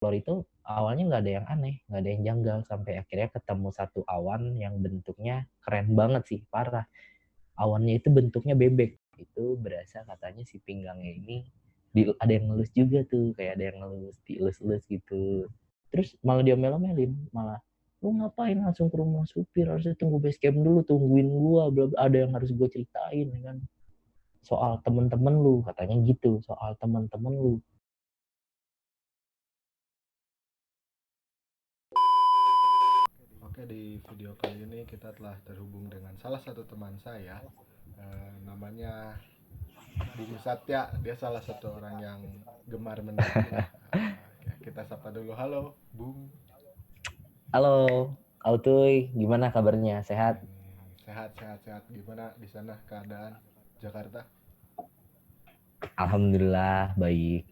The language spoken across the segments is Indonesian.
folklore itu awalnya nggak ada yang aneh, nggak ada yang janggal sampai akhirnya ketemu satu awan yang bentuknya keren banget sih, parah. Awannya itu bentuknya bebek. Itu berasa katanya si pinggangnya ini ada yang ngelus juga tuh, kayak ada yang ngelus, dielus-elus gitu. Terus malah dia melon-melin, malah lu ngapain langsung ke rumah supir, harusnya tunggu base camp dulu, tungguin gua, bla bla, ada yang harus gua ceritain ya kan, soal temen-temen lu, katanya gitu, soal temen-temen lu. Oke, di video kali ini kita telah terhubung dengan salah satu teman saya, namanya Bung Satya. Dia salah satu orang yang gemar mendaki lah. Kita sapa dulu. Halo, Bung. Halo, Autuy, gimana kabarnya? Sehat? Sehat, sehat, sehat. Gimana di sana keadaan Jakarta? Alhamdulillah baik.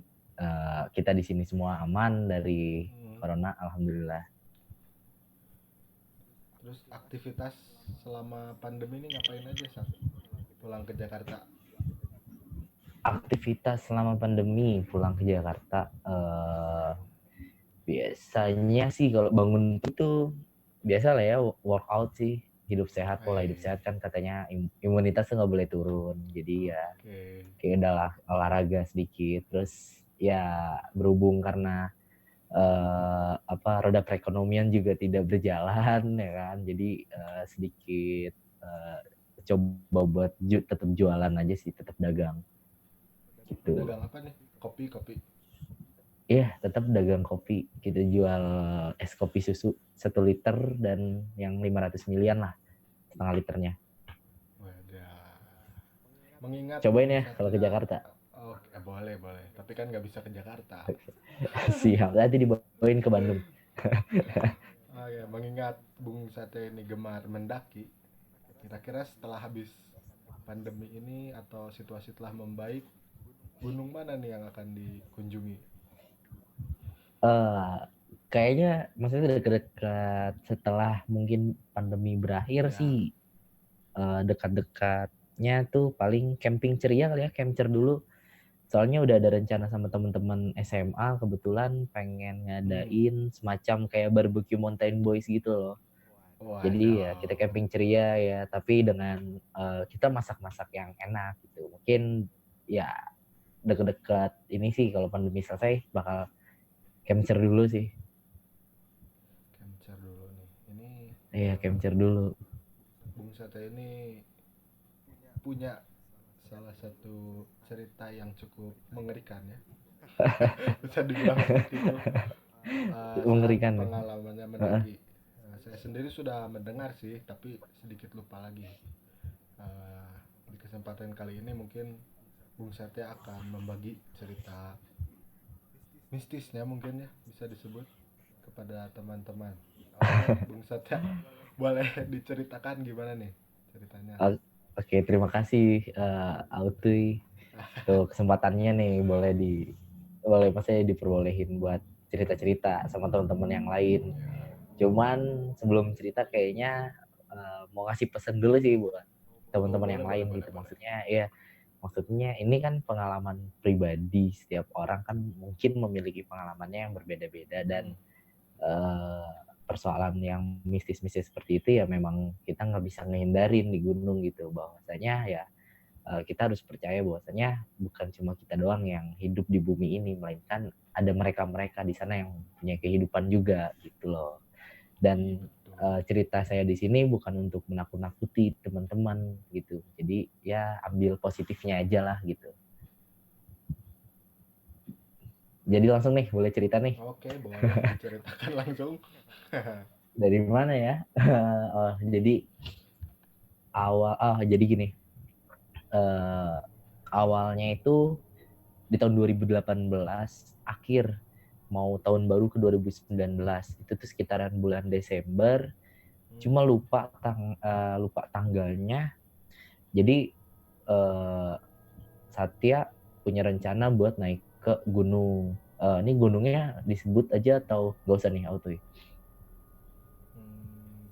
Kita di sini semua aman dari Hmm. corona, alhamdulillah. Terus aktivitas selama pandemi ini ngapain aja, Sat? Pulang ke Jakarta. Aktivitas selama pandemi pulang ke Jakarta, biasanya sih kalau bangun itu biasa lah ya, workout sih, hidup sehat, pola hidup Hey, sehat kan katanya imunitas tuh nggak boleh turun, jadi ya oke. kayak udah olahraga sedikit, terus ya berhubung karena apa, roda perekonomian juga tidak berjalan ya kan, jadi sedikit coba buat tetap jualan aja sih, tetap dagang gitu. Dagang apa nih? Kopi, kopi. Iya, tetap dagang kopi. Kita jual es kopi susu 1 liter dan yang 500 milian lah, setengah liternya. Wadah. Mengingat Cobain Bung ya kalau ke Satya, Jakarta. oke, boleh, boleh. Tapi kan nggak bisa ke Jakarta. Siap, nanti dibawain ke Bandung. Oke, mengingat Bung Satya ini gemar mendaki, kira-kira setelah habis pandemi ini atau situasi telah membaik, gunung mana nih yang akan dikunjungi? eh Kayaknya maksudnya dekat-dekat setelah mungkin pandemi berakhir sih, Ya, dekat-dekatnya tuh paling camping ceria kali ya, camper dulu. Soalnya udah ada rencana sama teman-teman SMA, kebetulan pengen hmm, ngadain semacam kayak barbecue mountain boys gitu loh. Jadi ya kita waduh, camping ceria ya, tapi dengan kita masak-masak yang enak gitu. Mungkin ya deket-deket ini sih kalau pandemi selesai bakal capture dulu sih. Kencer dulu nih. Ini Iya, capture dulu. Bung Satya ini punya salah satu cerita yang cukup mengerikan ya, bisa dibilang seperti itu. Saat Mengerikan nih. pengalamannya mendaki. Saya sendiri sudah mendengar sih, tapi sedikit lupa lagi. Eh, di kesempatan kali ini mungkin Bung Satya akan membagi cerita mistisnya mungkin ya bisa disebut kepada teman-teman. Oke, Bung Satya, boleh diceritakan gimana nih ceritanya? Oke, terima kasih Autuy untuk kesempatannya nih, boleh maksudnya diperbolehin buat cerita-cerita sama teman-teman yang lain. Ya, Cuman sebelum cerita kayaknya mau ngasih pesan dulu sih buat oh teman-teman boleh yang boleh lain boleh gitu. boleh. Maksudnya ini kan pengalaman pribadi, setiap orang kan mungkin memiliki pengalamannya yang berbeda-beda, dan Hmm, eh, persoalan yang mistis-mistis seperti itu ya memang kita nggak bisa ngehindarin di gunung gitu, bahwasanya ya kita harus percaya bahwasanya bukan cuma kita doang yang hidup di bumi ini, melainkan ada mereka-mereka di sana yang punya kehidupan juga gitu loh. iya Dan betul. cerita saya di sini bukan untuk menakut-nakuti teman-teman gitu. Jadi ya ambil positifnya aja lah gitu. Jadi langsung nih, boleh cerita nih. Oke, boleh diceritakan langsung. Dari mana ya? Jadi jadi gini. eh, Awalnya itu di tahun 2018 akhir, mau tahun baru ke 2019, itu tuh sekitaran bulan Desember, Hmm, cuma lupa tanggalnya. Jadi eh, Satya punya rencana buat naik ke gunung. Ini gunungnya disebut aja atau gak usah nih auto?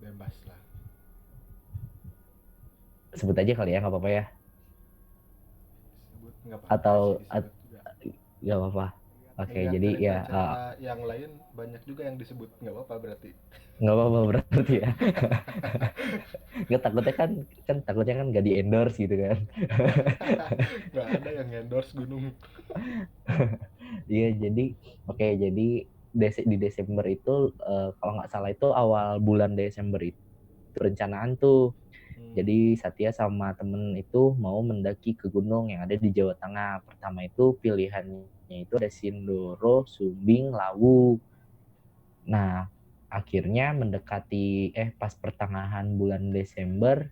bebas lah. Sebut aja kali ya, nggak apa-apa ya, Disebut nggak apa-apa sih atau disebut juga. nggak apa-apa. Oke, Ngelihat jadi ya cerita-cerita yang lain banyak juga yang disebut, nggak apa-apa berarti. nggak apa-apa berarti ya. Nggak takutnya kan takutnya kan nggak di endorse gitu kan. Nggak ada yang endorse gunung. Iya, jadi oke, jadi di Desember itu kalau nggak salah itu awal bulan Desember itu perencanaan tuh. Hmm. Jadi Satya sama temen itu mau mendaki ke gunung yang ada di Jawa Tengah. Pertama itu pilihannya itu ada Sindoro, Sumbing, Lawu. Nah, akhirnya mendekati pas pertengahan bulan Desember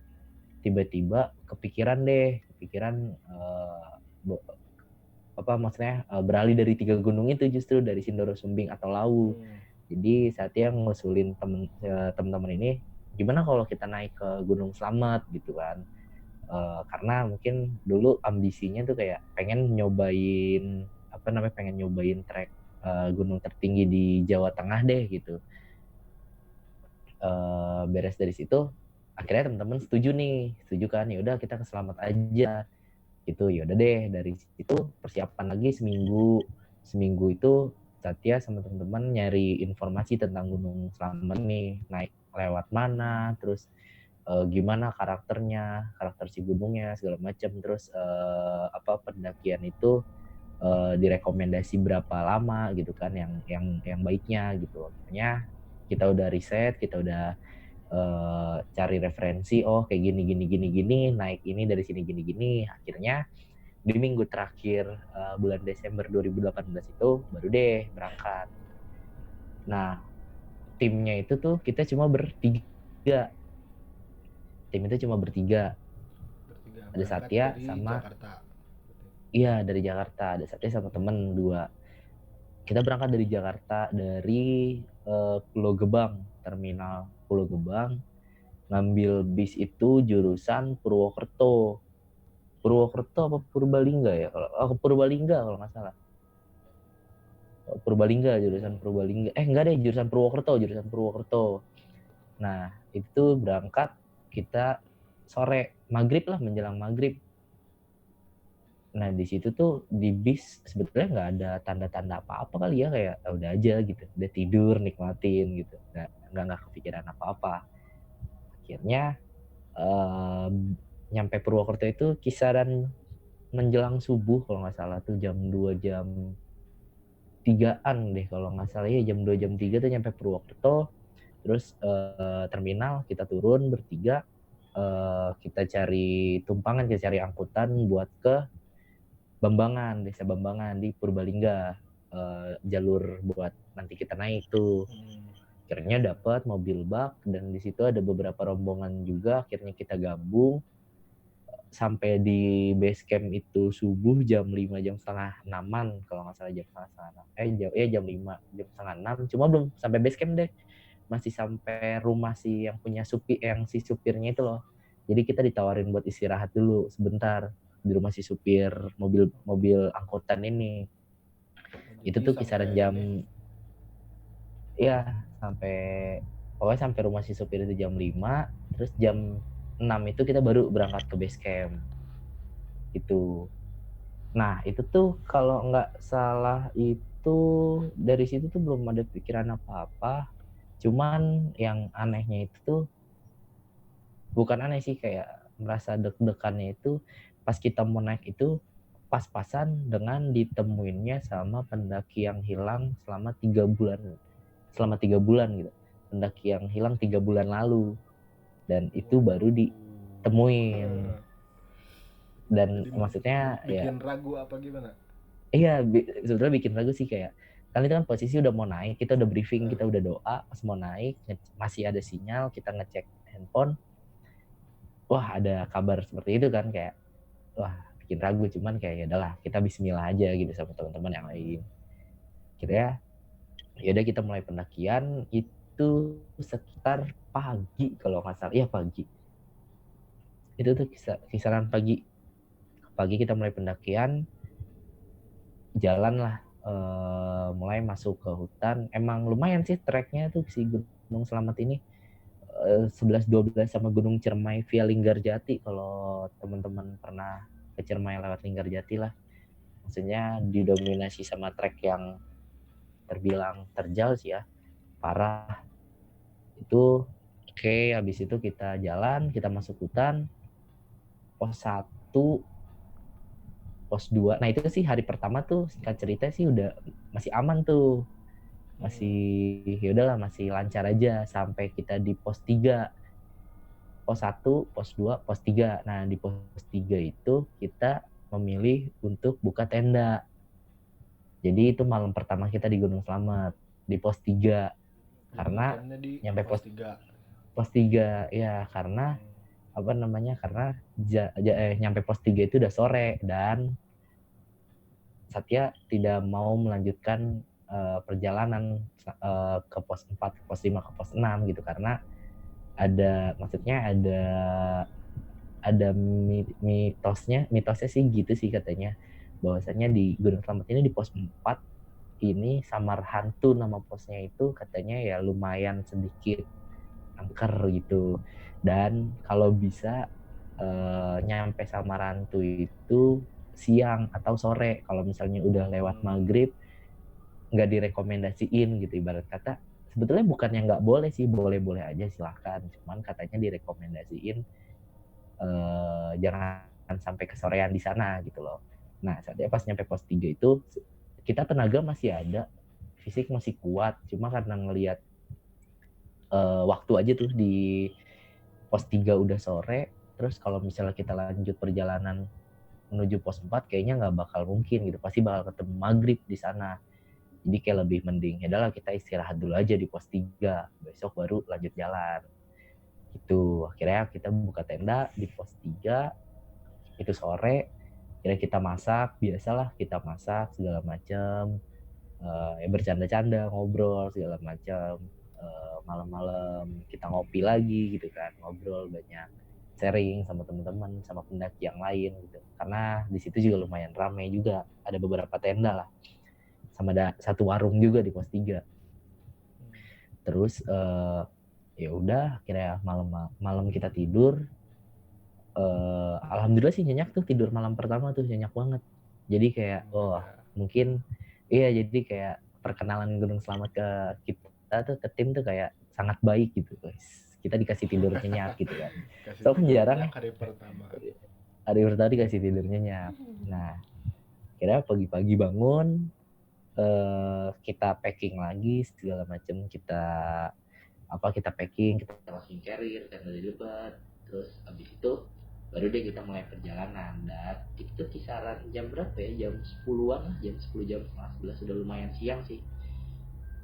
tiba-tiba kepikiran apa maksudnya beralih dari 3 gunung itu justru dari Sindoro, Sumbing atau Lawu. Hmm. Jadi Satya ngusulin temen-temen ini gimana kalau kita naik ke Gunung Slamet gitu kan. Karena mungkin dulu ambisinya tuh kayak pengen nyobain trek gunung tertinggi di Jawa Tengah deh gitu. Beres dari situ akhirnya teman-teman setuju kan, ya udah kita ke Slamet aja gitu. Ya udah deh, dari situ persiapan lagi seminggu itu Satya sama teman-teman nyari informasi tentang Gunung Slamet nih, naik lewat mana, terus gimana karakter si gunungnya segala macam, terus pendakian itu direkomendasi berapa lama gitu kan yang baiknya gitu. Akhirnya kita udah riset, kita udah cari referensi, oh kayak gini gini gini gini, naik ini dari sini gini gini. Akhirnya di minggu terakhir bulan Desember 2018 itu baru deh berangkat. Nah, timnya itu tuh kita cuma bertiga. Tim itu cuma bertiga. Bertiga Ada berangkat Satya dari sama, Jakarta. iya dari Jakarta, ada Satya sama temen dua. Kita berangkat dari Jakarta, dari Pulau Gebang, terminal Pulau Gebang, ngambil bis itu jurusan Purwokerto. Purwokerto apa Purbalingga ya? Kalau Purbalingga kalau nggak salah. Purbalingga, jurusan Hmm. Purbalingga. Enggak deh, jurusan Purwokerto. Nah, itu berangkat kita sore, maghrib lah, menjelang maghrib. Nah, di situ tuh di bis sebetulnya nggak ada tanda-tanda apa-apa kali ya, kayak udah aja gitu, udah tidur nikmatin gitu, nggak kepikiran apa-apa. Akhirnya eh, nyampe Purwokerto itu kisaran menjelang subuh kalau nggak salah tuh jam 2 jam 3-an deh kalau nggak salah ya, jam 2 jam 3 tuh nyampe Purwokerto. Terus terminal kita turun bertiga, kita cari tumpangan, kita cari angkutan buat ke Desa Bambangan di Purbalingga, jalur buat nanti kita naik tuh. Hmm. Akhirnya dapat mobil bak dan di situ ada beberapa rombongan juga. Akhirnya kita gabung sampai di base camp itu subuh jam 5, jam setengah enaman kalau nggak salah, jam 5, jam setengah 6, cuma belum sampai base camp deh, masih sampai rumah si supirnya itu loh. Jadi kita ditawarin buat istirahat dulu sebentar di rumah si supir mobil mobil angkutan ini. Oh, Itu jadi tuh kisaran sampai jam, ini. ya sampai rumah si supir itu jam 5, terus jam 6 itu kita baru berangkat ke base camp itu. Nah, itu tuh kalau nggak salah itu dari situ tuh belum ada pikiran apa-apa. Cuman yang anehnya itu tuh, bukan aneh sih, kayak merasa deg-degannya itu pas kita mau naik itu pas-pasan dengan ditemuinnya sama pendaki yang hilang selama 3 bulan gitu. Pendaki yang hilang 3 bulan lalu, dan itu baru ditemuin. Waduh. Dan Jadi maksudnya ya, bikin ragu apa gimana? iya, sebetulnya bikin ragu sih, kayak kan itu kan posisi udah mau naik, kita udah briefing, Eh, kita udah doa pas mau naik, masih ada sinyal, kita ngecek handphone, wah ada kabar seperti itu kan, kayak wah bikin ragu. Cuman kayak ya udahlah, kita bismillah aja gitu sama teman-teman yang lain. Kira ya udah kita mulai pendakian itu sekitar pagi kalau nggak salah, iya pagi. Itu tuh kisaran pagi. Pagi kita mulai pendakian, jalan lah, mulai masuk ke hutan. Emang lumayan sih treknya tuh si Gunung Slamet ini, 11-12 sama Gunung Ciremai via Linggarjati, kalau teman-teman pernah ke Ciremai lewat Linggarjati lah. Maksudnya didominasi sama trek yang terbilang terjal sih ya, parah. Itu oke, habis itu kita jalan, kita masuk hutan, pos 1, pos 2. Nah, itu sih hari pertama tuh singkat cerita sih udah masih aman tuh. Masih ya udahlah, masih lancar aja sampai kita di pos 3. Pos 1, pos 2, pos 3. Nah, di pos 3 itu kita memilih untuk buka tenda. Jadi itu malam pertama kita di Gunung Slamet, di pos 3. Jadi Karena ngecampnya di nyampe pos 3. pos 3 ya, karena apa namanya? Karena nyampe pos 3 itu udah sore dan Satya tidak mau melanjutkan perjalanan ke pos 4, ke pos 5, ke pos 6 gitu, karena ada mitosnya sih gitu sih katanya, bahwasanya di Gunung Slamet ini di pos 4 ini Samar Hantu nama posnya itu, katanya ya lumayan sedikit angker gitu. Dan kalau bisa nyampe Samarantu itu siang atau sore. Kalau misalnya udah lewat maghrib, nggak direkomendasiin gitu, ibarat kata. Sebetulnya bukannya nggak boleh sih, boleh-boleh aja silahkan. Cuman katanya direkomendasiin jangan sampai kesorean di sana gitu loh. Nah, saatnya pas nyampe pos 3 itu, kita tenaga masih ada, fisik masih kuat. Cuma karena ngelihat waktu aja tuh di pos 3 udah sore, terus kalau misalnya kita lanjut perjalanan menuju pos 4 kayaknya nggak bakal mungkin gitu, pasti bakal ketemu maghrib di sana. Jadi kayak lebih mending ya udahlah kita istirahat dulu aja di pos 3, besok baru lanjut jalan gitu. Akhirnya kita buka tenda di pos 3 itu sore. Akhirnya kita masak, biasalah kita masak segala macam, ya bercanda-canda, ngobrol segala macam. Malam-malam kita ngopi lagi gitu kan, ngobrol banyak, sharing sama teman-teman, sama pendaki yang lain gitu. Karena di situ juga lumayan ramai juga, ada beberapa tenda lah, sama ada satu warung juga di pos 3. Terus ya udah, akhirnya malam kita tidur. Alhamdulillah sih nyenyak tuh, tidur malam pertama tuh nyenyak banget. Jadi kayak mungkin iya, jadi kayak perkenalan Gunung Slamet ke kita tuh, ke tim tuh kayak sangat baik gitu guys. Kita dikasih tidur nyenyak gitu kan. So kan jarang ya hari pertama. hari pertama dikasih tidur nyenyak. Nah, kira pagi-pagi bangun, kita packing lagi segala macam, kita packing, kita langsung carrier kan dari debat. Terus habis itu baru deh kita mulai perjalanan. Dan itu kisaran jam berapa ya, jam 10-an lah, jam 10, jam 11 sudah lumayan siang sih,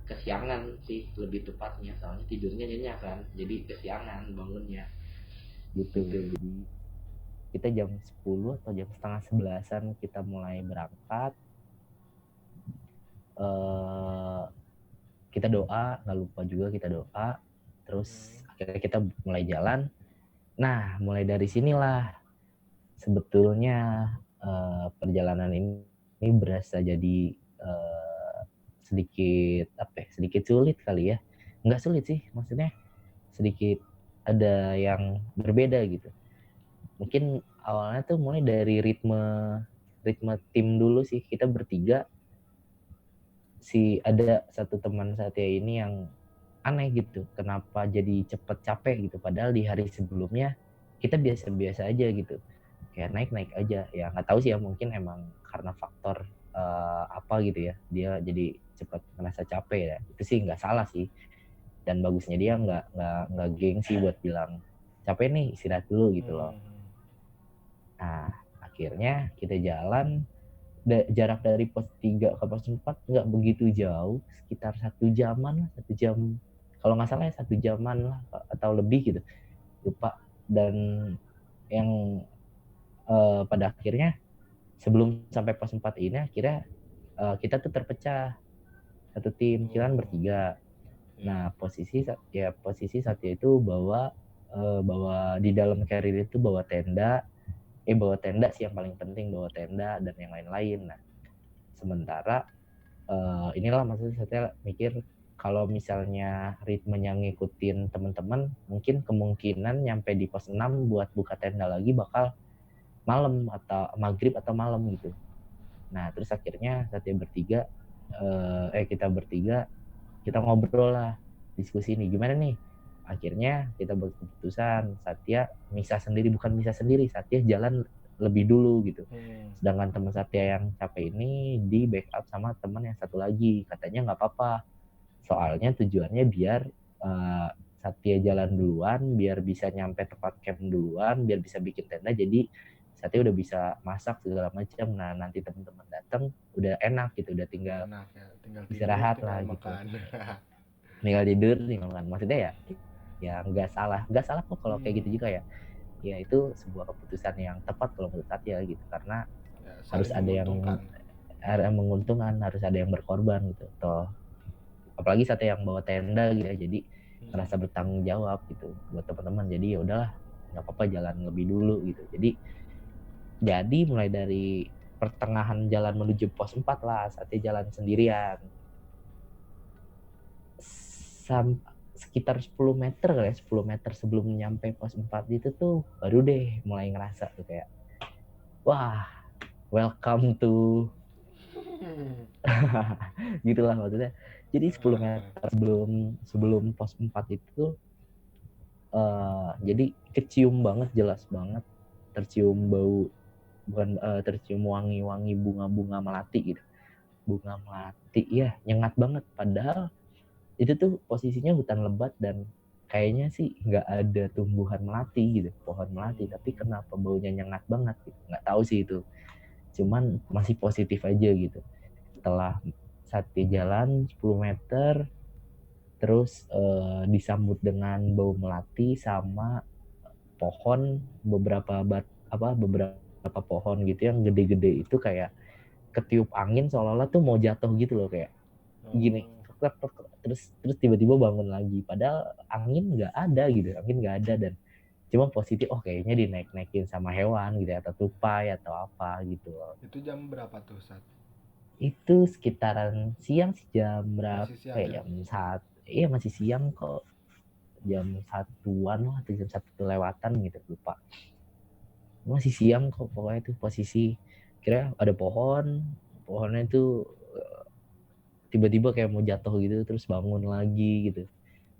kesiangan sih lebih tepatnya, soalnya tidurnya nyenyak kan, jadi kesiangan bangunnya gitu. Jadi kita jam 10 atau jam setengah 11-an kita mulai berangkat. Kita doa, nggak lupa juga kita doa. Terus akhirnya kita mulai jalan. Nah, mulai dari sinilah sebetulnya perjalanan ini berasa jadi sedikit sulit kali ya. Nggak sulit sih, maksudnya sedikit ada yang berbeda gitu. Mungkin awalnya tuh mulai dari ritme tim dulu sih. Kita bertiga, ada satu teman Satya ini yang aneh gitu, kenapa jadi cepet capek gitu, padahal di hari sebelumnya kita biasa-biasa aja gitu, kayak naik aja ya. Nggak tahu sih ya, mungkin emang karena faktor apa gitu ya, dia jadi cepet merasa capek ya. Itu sih nggak salah sih, dan bagusnya dia nggak gengsi buat bilang capek nih, istirahat dulu gitu loh. Nah, akhirnya kita jalan, jarak dari pos 3 ke pos 4 nggak begitu jauh, sekitar 1 jaman lah, 1 jam kalau nggak salah ya, 1 jaman lah atau lebih gitu, lupa. Dan yang pada akhirnya sebelum sampai pos 4 ini, akhirnya kita tuh terpecah, satu tim kita kan bertiga. Nah, posisi Satya itu bawa di dalam carrier itu bawa tenda sih yang paling penting, bawa tenda dan yang lain-lain. Nah, sementara inilah maksudnya saya mikir, kalau misalnya ritmenya ngikutin teman-teman, mungkin kemungkinan nyampe di pos 6 buat buka tenda lagi bakal malam atau maghrib atau malam gitu. Nah terus akhirnya kita bertiga kita ngobrol lah, diskusi nih gimana nih. Akhirnya kita berkeputusan Satya bukan misah sendiri, Satya jalan lebih dulu gitu. Sedangkan teman Satya yang capek ini di backup sama teman yang satu lagi, katanya nggak apa-apa. Soalnya tujuannya biar Satya jalan duluan, biar bisa nyampe tempat camp duluan, biar bisa bikin tenda. Jadi Satya udah bisa masak segala macam. Nah nanti teman-teman datang udah enak gitu, udah tinggal istirahat lah gitu. Tinggal tidur, tinggal makan. Maksudnya ya nggak salah kok kalau kayak gitu juga ya. Ya itu sebuah keputusan yang tepat kalau menurut Satya gitu, karena ya, harus ada yang menguntungkan, harus ada yang berkorban gitu. Toh apalagi Satya yang bawa tenda gitu ya, jadi merasa bertanggung jawab gitu buat teman-teman. Jadi ya udahlah, nggak apa-apa jalan lebih dulu gitu. Jadi mulai dari pertengahan jalan menuju pos 4 lah, Satya jalan sendirian. Sekitar 10 meter kali ya, 10 meter sebelum nyampe pos 4 itu tuh baru deh mulai ngerasa tuh kayak wah, welcome to gitulah maksudnya. Jadi 10 meter sebelum pos 4 itu jadi kecium banget, jelas banget tercium bau, bukan tercium wangi-wangi bunga-bunga melati gitu. Bunga melati ya, nyengat banget, padahal itu tuh posisinya hutan lebat dan kayaknya sih nggak ada tumbuhan melati gitu, pohon melati, tapi kenapa baunya nyengat banget gitu, nggak tahu sih itu, cuman masih positif aja gitu. Setelah Satya jalan 10 meter terus disambut dengan bau melati sama pohon, beberapa pohon gitu yang gede-gede itu kayak ketiup angin seolah-olah tuh mau jatuh gitu loh, kayak gini terus tiba-tiba bangun lagi, padahal angin nggak ada dan cuma positif, kayaknya dinaik-naikin sama hewan gitu ya, atau tupai atau apa gitu loh. Itu jam berapa tuh saat? Itu sekitaran siang sih, jam berapa jam 1, iya masih siang kok, jam 1-an lah atau jam 1 kelewatan gitu, lupa. Masih siang kok pokoknya itu posisi. Kira ada pohonnya itu tiba-tiba kayak mau jatuh gitu, terus bangun lagi gitu.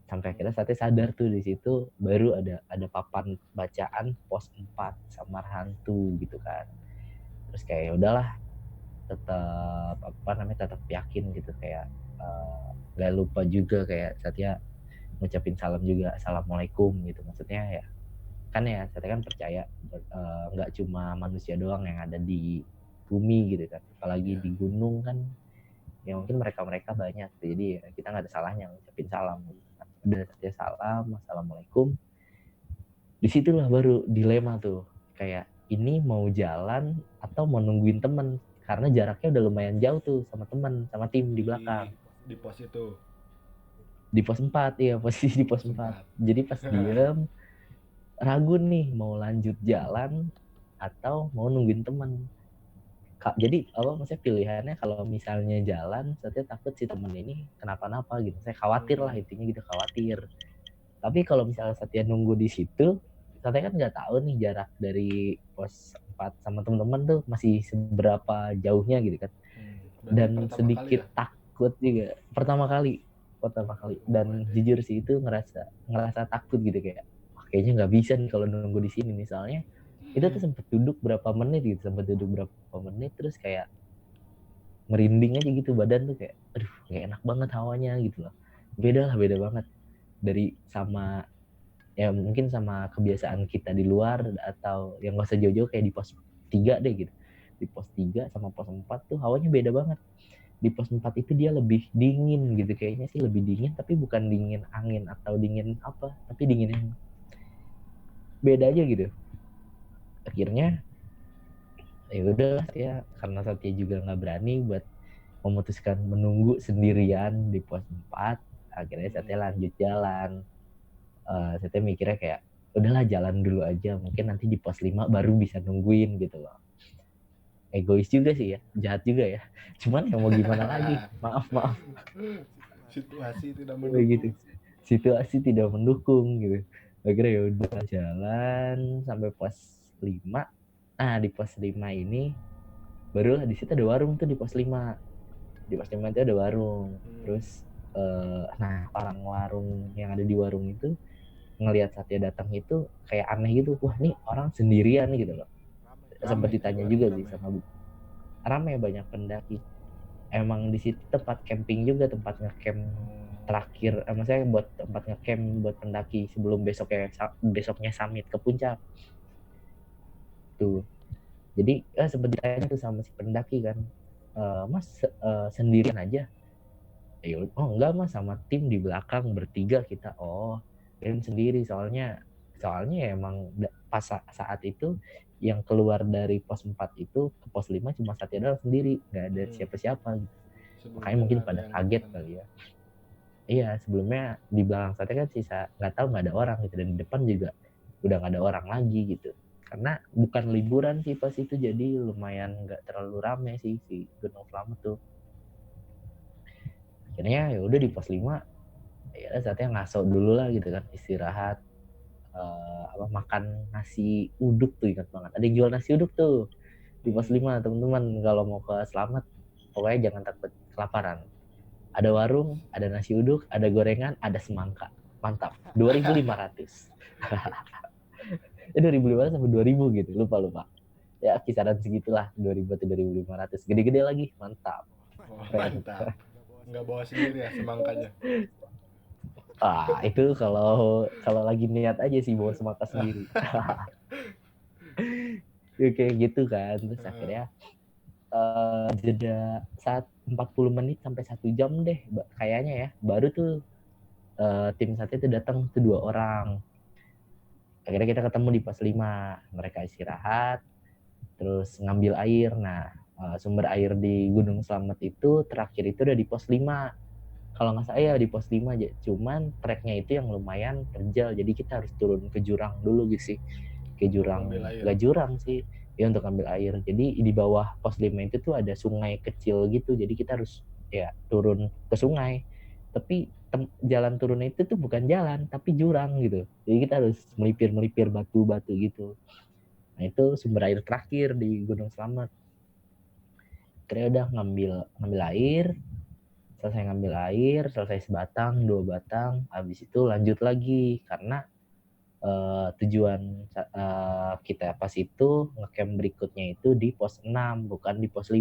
Sampai akhirnya Satya sadar tuh, di situ baru ada papan bacaan pos 4 Samar Hantu gitu kan. Terus kayak udahlah, tetap yakin gitu, kayak gak lupa juga kayak Satya ngucapin salam juga, assalamualaikum gitu. Maksudnya ya kan ya Satya kan percaya nggak cuma manusia doang yang ada di bumi gitu kan, apalagi di gunung kan ya mungkin mereka banyak, jadi ya kita nggak ada salahnya ngucapin salam gitu. Udah Satya salam, assalamualaikum. Disitulah baru dilema tuh, kayak ini mau jalan atau mau nungguin temen, karena jaraknya udah lumayan jauh tuh sama temen, sama tim di belakang. Di pos itu? Di pos 4, iya posisi di pos 4. Jadi pas diem ragu nih mau lanjut jalan atau mau nungguin temen. Jadi maksudnya pilihannya kalau misalnya jalan, saya takut si temen ini kenapa-napa gitu. Saya khawatir lah, intinya gitu, khawatir. Tapi kalau misalnya Satya nunggu di situ, Satya kan nggak tahu nih jarak dari pos 4 sama teman-teman tuh masih seberapa jauhnya gitu kan. Dan sedikit takut juga pertama kali. Dan jujur sih itu ngerasa takut gitu, kayak kayaknya nggak bisa nih kalau nunggu di sini misalnya. Itu tuh sempat duduk berapa menit terus kayak merinding aja gitu badan tuh, kayak aduh gak enak banget hawanya gitu loh. Beda banget dari sama ya mungkin sama kebiasaan kita di luar, atau yang gak usah jauh-jauh kayak di pos 3 deh gitu. Di pos 3 sama pos 4 tuh hawanya beda banget. Di pos 4 itu dia lebih dingin gitu, kayaknya sih lebih dingin, tapi bukan dingin angin atau dingin apa, tapi dingin yang beda aja gitu. Akhirnya ya udah ya, karena Satya juga nggak berani buat memutuskan menunggu sendirian di pos 4, akhirnya Satya lanjut jalan. Satya mikirnya kayak udahlah jalan dulu aja, mungkin nanti di pos 5 baru bisa nungguin gitu loh. Egois juga sih ya, jahat juga ya, cuman ya mau gimana lagi, maaf situasi tidak mendukung gitu. Situasi tidak mendukung gitu. Akhirnya ya udah jalan sampai pos 5. Nah di pos 5 ini baru di situ ada warung tuh di pos 5. Di pos 5 itu ada warung. Terus nah orang warung yang ada di warung itu ngelihat Satya datang itu kayak aneh gitu, wah nih orang sendirian gitu loh. Sempat Ramai ditanya warung juga sih ramai. sama ramai, banyak pendaki. Emang di situ tempat camping juga, tempat ngecamp terakhir, maksudnya buat tempat ngecamp buat pendaki sebelum besoknya summit ke puncak tuh. Jadi sempat ditanya tuh sama si pendaki kan, mas sendirian aja? Oh enggak mas, sama tim di belakang bertiga kita. Oh tim sendiri, soalnya ya emang pas saat itu yang keluar dari pos 4 itu ke pos 5 cuma Satya doang sendiri, nggak ada siapa-siapa gitu. Makanya Sebelumnya mungkin nggak ada pada yang kaget nemenin. kali ya. Iya, sebelumnya di belakang Satya kan sisa nggak tahu, nggak ada orang gitu, dan di depan juga udah nggak ada orang lagi gitu. Karena bukan liburan sih pas itu, jadi lumayan nggak terlalu rame sih si Gunung Slamet tuh. Akhirnya ya udah di pos 5 ya Satya ngaso dulu lah gitu kan, istirahat, makan nasi uduk tuh, ingat banget ada yang jual nasi uduk tuh di pos 5 teman-teman. Kalau mau ke Slamet pokoknya jangan takut kelaparan. Ada warung, ada nasi uduk, ada gorengan, ada semangka. Mantap. 2.500. 2.500 sampai 2.000 gitu. Lupa. Ya kisaran segitulah, 2.000 atau 2.500. Gede-gede lagi. Mantap. Oh, Keren. mantap. Nggak bawa sendiri ya semangkanya. Itu kalau kalau lagi niat aja sih bawa semangka sendiri. Ya, kayak gitu kan. Terus akhirnya jeda saat 40 menit sampai 1 jam deh kayaknya ya. Baru tuh tim satu itu datang tuh 2 orang. Akhirnya kita ketemu di pos 5. Mereka istirahat, terus ngambil air. Nah, sumber air di Gunung Slamet itu terakhir itu udah di pos 5. Kalau nggak salah ya di pos 5 aja. Cuman treknya itu yang lumayan terjal, jadi kita harus turun ke jurang dulu gitu sih. Ke Untuk jurang, ngambil air. nggak jurang sih, ya untuk ambil air. Jadi di bawah pos 5 itu tuh ada sungai kecil gitu, jadi kita harus ya turun ke sungai. Tapi jalan turunnya itu tuh bukan jalan, tapi jurang gitu. Jadi kita harus melipir-melipir batu-batu gitu. Nah itu sumber air terakhir di Gunung Slamet. Kira udah ngambil air, selesai ngambil air, selesai sebatang, 2 batang, habis itu lanjut lagi karena tujuan kita pas itu ngecamp berikutnya itu di pos 6 bukan di pos 5,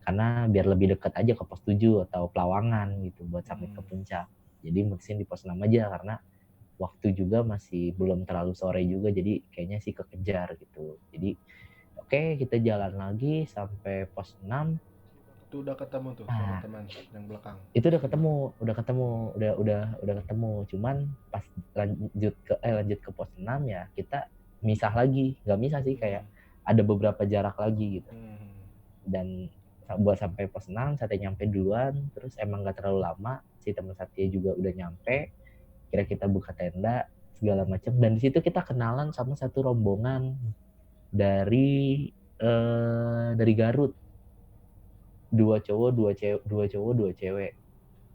karena biar lebih dekat aja ke pos 7 atau Pelawangan gitu buat sampai ke puncak. Jadi mutusin di pos 6 aja karena waktu juga masih belum terlalu sore juga, jadi kayaknya sih kekejar gitu. Jadi oke, kita jalan lagi sampai pos 6. Itu udah ketemu tuh sama Nah, teman yang belakang. itu Pos udah 5. ketemu, udah ketemu. Cuman pas lanjut ke pos 6 ya kita misah lagi, nggak misah sih, kayak ada beberapa jarak lagi gitu. Dan buat sampai pos 6 Satya nyampe duluan, terus emang nggak terlalu lama, si teman Satya juga udah nyampe. Kira kita buka tenda segala macam, dan di situ kita kenalan sama satu rombongan dari Garut. 2 cowok, 2 cewek.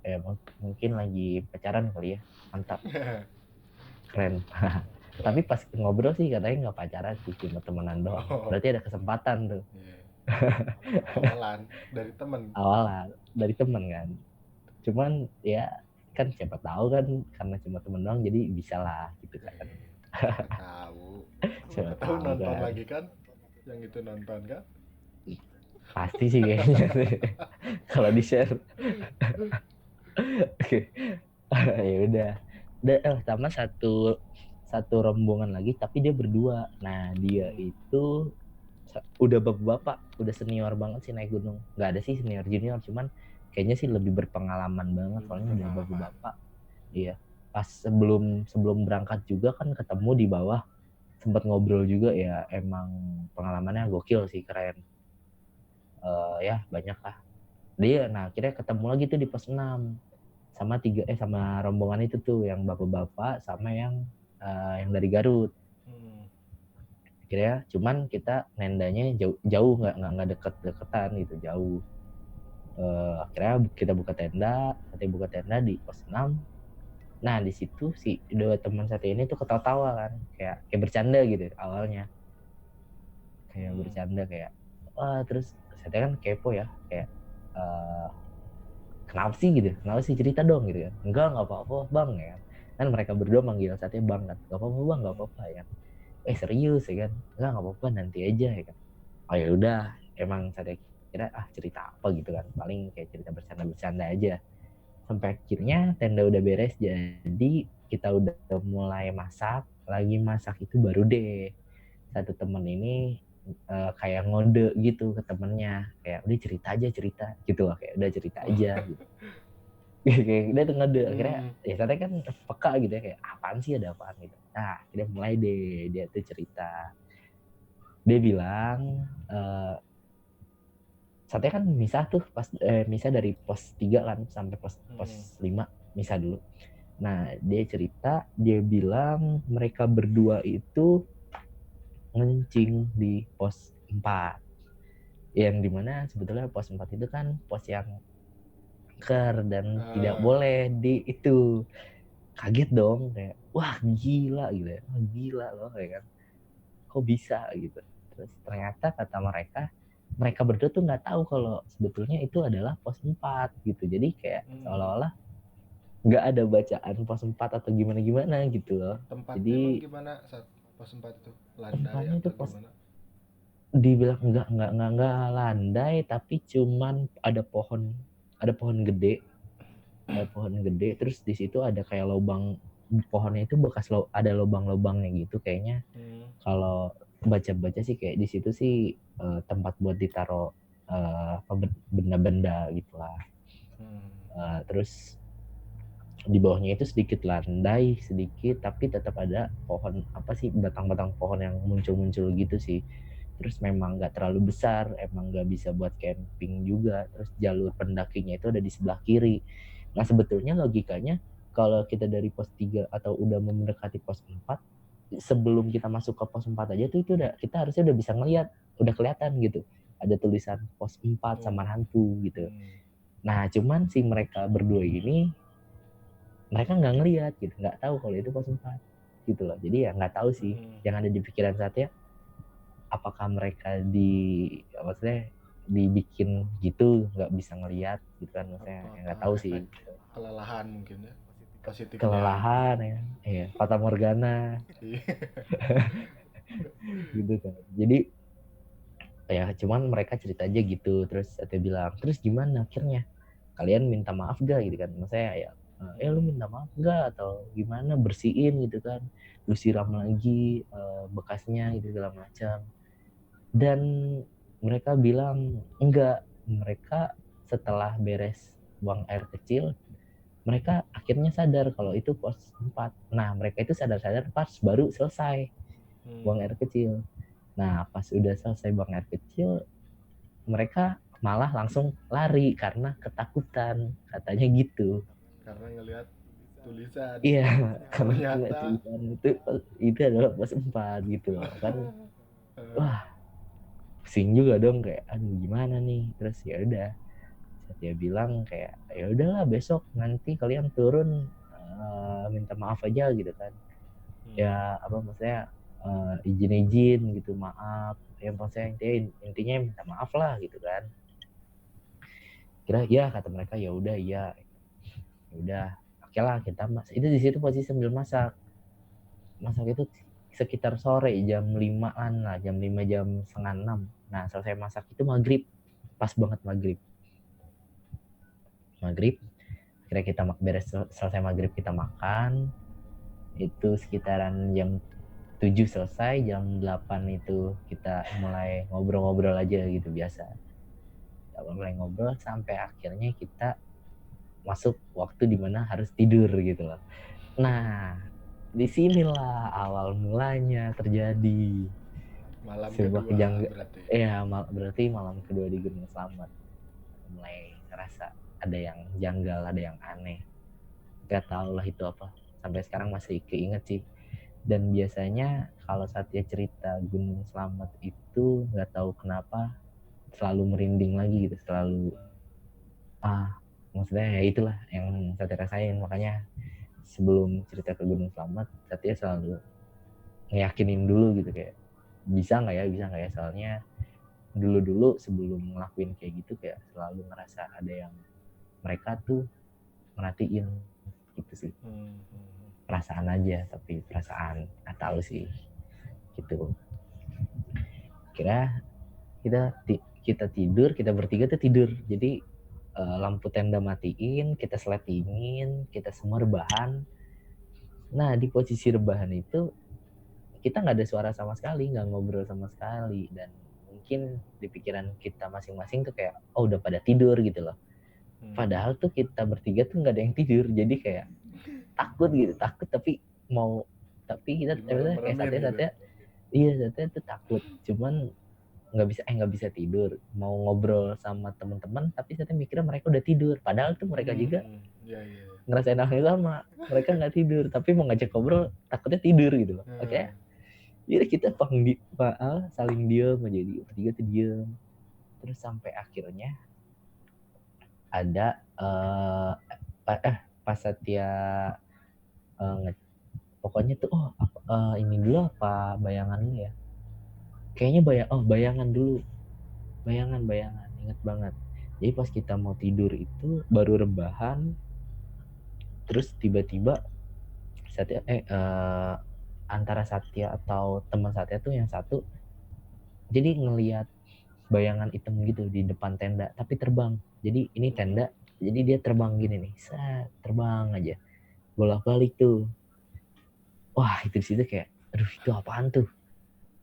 Ya mungkin lagi pacaran kali ya. Mantap, keren. Tapi pas ngobrol sih katanya nggak pacaran sih, cuma temenan doang. Oh, Berarti ada kesempatan tuh. iya. Awalan dari temen. Awalnya dari temen kan. Cuman ya kan siapa tahu kan, karena cuma temen doang jadi bisa lah gitu kan. Siapa tahu. Siapa Siapa tahu tahu nonton kan. lagi kan. Yang itu nonton kan. Pasti sih kayaknya sih. Kalau di share. Oke. Ya udah. Sama satu rombongan lagi tapi dia berdua. Nah dia itu udah bapak-bapak, udah senior banget sih naik gunung. Nggak ada sih senior junior, cuman kayaknya sih lebih berpengalaman banget soalnya udah bapak-bapak. Iya. Pas sebelum berangkat juga kan ketemu di bawah, sempat ngobrol juga ya, emang pengalamannya gokil sih, keren. Ya banyak lah. Nah akhirnya ketemu lagi tuh di pos 6 sama rombongan itu tuh, yang bapak-bapak sama yang dari Garut. Akhirnya cuman kita nendanya jauh nggak deket-deketan gitu, jauh. Akhirnya kita buka tenda di pos 6. Nah di situ si dua teman satu ini tuh ketawa-tawa kan, kayak bercanda gitu awalnya, kayak bercanda kayak Terus saya kan kepo ya, kayak kenapa sih gitu, kenapa sih, cerita dong gitu kan. Nggak apa-apa bang ya kan mereka berdua manggil Satya bang kan, nggak apa-apa bang, nggak apa-apa ya kan. Serius ya kan, nggak apa-apa nanti aja ya kan. Oh ya udah, emang Satya kira cerita apa gitu kan, paling kayak cerita bercanda-bercanda aja. Sampai akhirnya tenda udah beres, jadi kita udah mulai masak. Lagi masak itu baru deh satu temen ini kayak ngode gitu ke temennya, kayak udah cerita aja cerita gitu loh, kayak udah cerita aja gitu. Kayak dia tuh ngode, akhirnya ya saya kan peka gitu ya, kayak apaan sih, ada apaan gitu. Nah akhirnya mulai deh dia tuh cerita. Dia bilang Satya kan misah tuh pas misah dari pos 3 kan sampai pos 5 misah dulu. Nah dia cerita, dia bilang mereka berdua itu ngencing di pos 4, yang dimana sebetulnya pos 4 itu kan pos yang angker dan tidak boleh di itu. Kaget dong, kayak wah gila gitu ya, wah gila loh kayak kan, kok bisa gitu. Terus ternyata kata mereka berdua tuh nggak tahu kalau sebetulnya itu adalah pos 4 gitu. Jadi kayak seolah-olah nggak ada bacaan pos 4 atau gimana-gimana gitu loh. Tempatnya emang Jadi gimana saat pos 4 itu? Landai tempatnya itu atau pos, gimana? dibilang nggak landai, tapi cuman ada pohon gede, terus di situ ada kayak lubang, pohonnya itu bekas ada lubang-lubangnya gitu kayaknya. Kalau baca-baca sih kayak di situ sih tempat buat ditaruh benda-benda gitulah. Terus di bawahnya itu sedikit landai sedikit, tapi tetap ada pohon, apa sih, batang-batang pohon yang muncul-muncul gitu sih. Terus memang nggak terlalu besar, emang nggak bisa buat camping juga. Terus jalur pendakinya itu ada di sebelah kiri. Nah sebetulnya logikanya kalau kita dari pos 3 atau udah mendekati pos 4, sebelum kita masuk ke pos 4 aja tuh itu udah, kita harusnya udah bisa ngelihat, udah kelihatan gitu. Ada tulisan pos 4 sama hantu gitu. Nah cuman si mereka berdua ini, mereka nggak ngelihat gitu, nggak tahu kalau itu pos 4 gitu loh. Jadi ya nggak tahu sih yang ada di pikiran Satya, apakah mereka maksudnya dibikin gitu nggak bisa ngelihat gitu kan, maksudnya ya nggak tahu sih. Kelelahan mungkin ya, positifnya. Kelelahan ya, fata morgana gitu kan. Jadi ya cuman mereka cerita aja gitu. Terus Satya bilang, terus gimana akhirnya, kalian minta maaf gak gitu kan, maksudnya ya lu minta maaf gak atau gimana, bersihin gitu kan, lu siram lagi bekasnya gitu segala macam. Dan mereka bilang enggak, mereka setelah beres buang air kecil, mereka akhirnya sadar kalau itu pos 4. Nah mereka itu sadar-sadar pas baru selesai buang air kecil. Nah pas udah selesai buang air kecil, mereka malah langsung lari karena ketakutan, katanya gitu. Karena ngelihat tulisan. Iya, karena ngeliat Ternyata tulisan itu adalah pos 4 gitu loh kan. Wah pusing juga dong, kayak aduh gimana nih. Terus ya udah, dia bilang kayak ya udahlah besok nanti kalian turun minta maaf aja gitu kan. Ya apa maksudnya izin gitu, maaf ya, maksudnya intinya minta maaf lah gitu kan. Kira ya kata mereka, ya udah ya udah oke lah kita itu di situ posisi sambil masak itu sekitar sore jam 5-an lah, jam 5 jam setengah 6. Nah selesai masak itu maghrib, pas banget maghrib. Kira kita beres selesai maghrib kita makan, itu sekitaran jam 7 selesai, jam 8 itu kita mulai ngobrol-ngobrol aja gitu biasa. Kita mulai ngobrol sampai akhirnya kita masuk waktu dimana harus tidur gitu loh. Nah disinilah awal mulanya terjadi malam sebuah kedua berarti. berarti malam kedua di Gunung Slamet mulai ngerasa ada yang janggal, ada yang aneh. Gak tau lah itu apa, sampai sekarang masih keinget sih. Dan biasanya kalau Satya cerita Gunung Slamet itu nggak tahu kenapa selalu merinding lagi gitu, selalu maksudnya ya itulah yang Satya rasain. Makanya sebelum cerita ke Gunung Slamet, Satya selalu ngeyakinin dulu gitu, kayak bisa nggak ya, soalnya dulu sebelum ngelakuin kayak gitu kayak selalu ngerasa ada yang mereka tuh merhatiin gitu sih. Perasaan aja, tapi perasaan nggak tahu sih gitu. Kira kita tidur, kita bertiga tuh tidur, jadi lampu tenda matiin, kita sletingin, kita semua rebahan. Nah di posisi rebahan itu kita nggak ada suara sama sekali, nggak ngobrol sama sekali, dan mungkin di pikiran kita masing-masing tuh kayak oh udah pada tidur gitu loh. Padahal tuh kita bertiga tuh nggak ada yang tidur, jadi kayak takut gitu, takut tapi kita kayak satenya iya satenya tuh takut, cuman nggak bisa tidur, mau ngobrol sama teman-teman tapi satenya mikirnya mereka udah tidur, padahal tuh mereka juga ngerasain hal yang sama, mereka nggak tidur tapi mau ngajak ngobrol takutnya tidur gitu loh. Oke. Jadi kita saling diam aja, bertiga tuh diam. Terus sampai akhirnya ada pas Satya pokoknya tuh ini dulu apa bayangan dulu ya? Kayaknya bayangan dulu. Bayangan ingat banget. Jadi pas kita mau tidur itu baru rebahan, terus tiba-tiba Satya antara Satya atau teman Satya tuh yang satu jadi ngelihat bayangan hitam gitu di depan tenda tapi terbang. Jadi ini tenda, jadi dia terbang gini nih, terbang aja bolak-balik tuh. Wah itu di situ kayak aduh itu apaan tuh.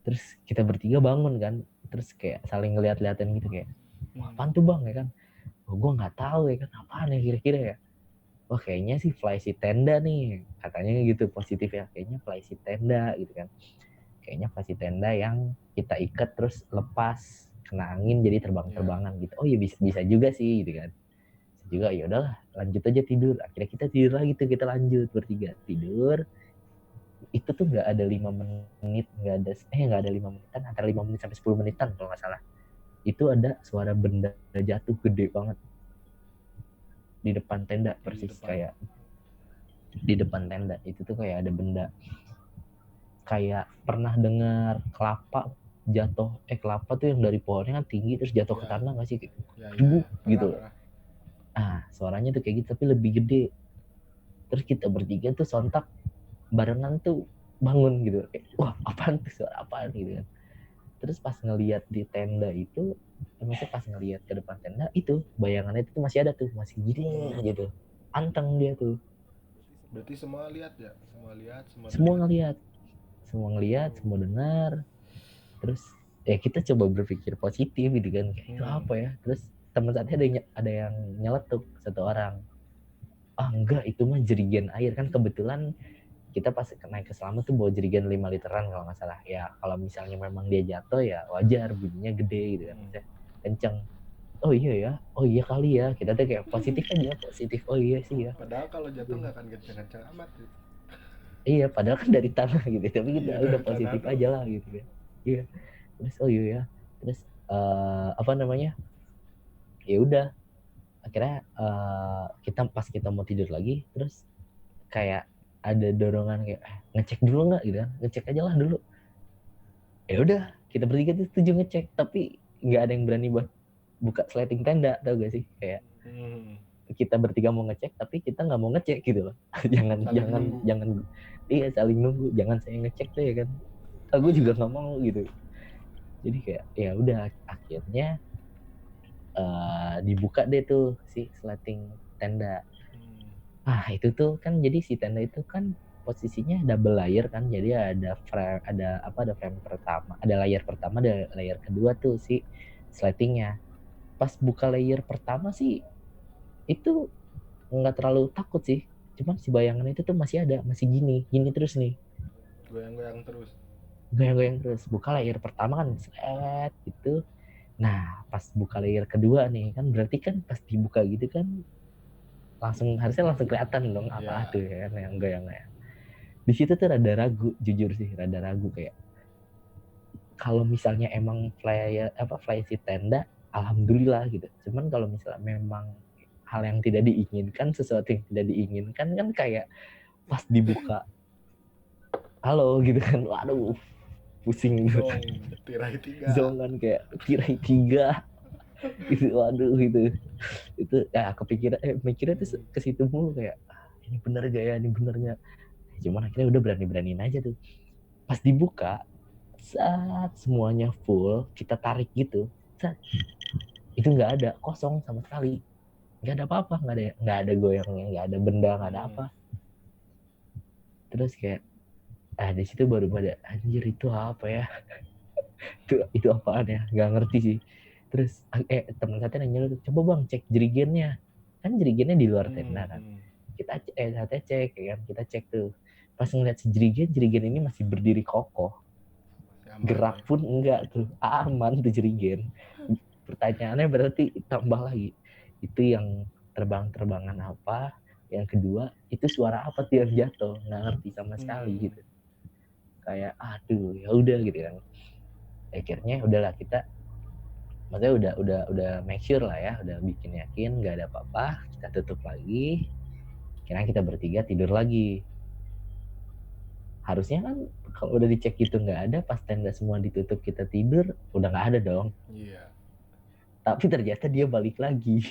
Terus kita bertiga bangun kan, terus kayak saling ngeliat-liatin gitu kayak apaan tuh bang ya kan. Oh gue nggak tahu ya kan apaan ya kira-kira ya. Wah kayaknya sih fly si tenda nih, katanya gitu positif ya, kayaknya fly si tenda gitu kan. Kayaknya fly si tenda yang kita ikat terus lepas kena angin jadi terbang-terbangan gitu. Oh iya bisa juga sih gitu kan. Bisa juga ya udahlah lanjut aja tidur. Akhirnya kita tidur lagi tuh, kita lanjut bertiga tidur. Itu tuh nggak ada 5 menit, nggak ada 5 menitan, antara 5 menit sampai 10 menitan kalau nggak salah. Itu ada suara benda jatuh gede banget di depan tenda, persis kayak di depan tenda itu tuh kayak ada benda, kayak pernah dengar kelapa jatuh, kelapa tuh yang dari pohonnya kan tinggi terus jatuh ke tanah nggak sih, kayak gitu. Suaranya tuh kayak gitu tapi lebih gede. Terus kita bertiga tuh sontak barengan tuh bangun gitu, kayak wah apaan tuh, suara apaan gitu kan. Terus pas ngelihat di tenda itu, maksudnya pas ngelihat ke depan tenda itu bayangannya itu masih ada tuh, masih gini aja tuh, anteng dia tuh. Berarti semua lihat ya, semua ngelihat, semua dengar. Terus ya kita coba berpikir positif gitu kan, kayak itu apa ya. Terus teman saya ada yang nyeletuk satu orang, enggak itu mah jerigen air. Kan kebetulan kita pas naik ke Selamat tuh bawa jerigen 5 literan kalau nggak salah ya. Kalau misalnya memang dia jatuh ya wajar bunyinya gede gitu kan, maksudnya kenceng. Oh iya kali ya, kita tuh kayak positif aja, positif. Oh iya sih ya, padahal kalau jatuh nggak akan kenceng-kenceng amat gitu. Iya padahal kan dari tanah gitu, tapi kita udah positif aja lah gitu ya. Iya. Terus oh iya ya, terus apa namanya, ya udah akhirnya pas kita mau tidur lagi, terus kayak ada dorongan kayak ngecek dulu nggak gitu kan, ngecek aja lah dulu. Ya udah kita bertiga tuh setuju ngecek, tapi nggak ada yang berani buat buka sleting tenda, tau gak sih, kayak kita bertiga mau ngecek tapi kita nggak mau ngecek gitu loh. jangan iya saling nunggu, jangan saya ngecek tuh ya kan, aku juga nggak mau gitu. Jadi kayak ya udah akhirnya dibuka deh tuh si sleting tenda. Itu tuh kan jadi si tenda itu kan posisinya double layer kan, jadi ada frame pertama, ada layer pertama, ada layer kedua tuh si sletingnya. Pas buka layer pertama sih itu nggak terlalu takut sih, cuman si bayangan itu tuh masih ada, masih gini terus nih, goyang-goyang terus. Buka layer pertama kan set gitu. Nah pas buka layer kedua nih kan, berarti kan pas dibuka gitu kan harusnya langsung kelihatan dong apa tuh ya kan yang goyang-goyang. Di situ tuh rada ragu, jujur sih rada ragu, kayak kalau misalnya emang fly si tenda alhamdulillah gitu. Cuman kalau misalnya memang hal yang tidak diinginkan, sesuatu yang tidak diinginkan kan kayak pas dibuka halo gitu kan, waduh pusing gitu. Zong, tirai 3. Zongan kayak tirai 3 itu, waduh itu ya kepikiran mikirnya tuh ke situ mulu kayak ini bener gak ya, ini bener gak. Cuman akhirnya udah berani-beraniin aja tuh. Pas dibuka, saat semuanya full, kita tarik gitu, saat itu nggak ada, kosong sama sekali, nggak ada apa-apa, nggak ada goyangnya, nggak ada benda, nggak ada apa. Terus kayak di situ baru pada anjir itu apa ya, itu apaan ya, nggak ngerti sih. Terus teman saya nanya, coba bang cek jerigennya, kan jerigennya di luar tenda kan. Kita saya cek ya kan, kita cek tuh, pas ngeliat si jerigen ini masih berdiri kokoh, gerak Ya. pun enggak tuh, aman tuh jerigen. Pertanyaannya berarti tambah lagi, itu yang terbang-terbangan apa, yang kedua itu suara apa tuh yang jatuh, nggak ngerti sama sekali gitu. Kayak aduh ya udah gitu kan. Akhirnya udahlah kita, maksudnya udah make sure lah ya, udah bikin yakin nggak ada apa-apa, kita tutup lagi. Kira kita bertiga tidur lagi. Harusnya kan kalau udah dicek itu nggak ada, pas tenda semua ditutup kita tidur, udah nggak ada dong. Iya. Tapi ternyata dia balik lagi.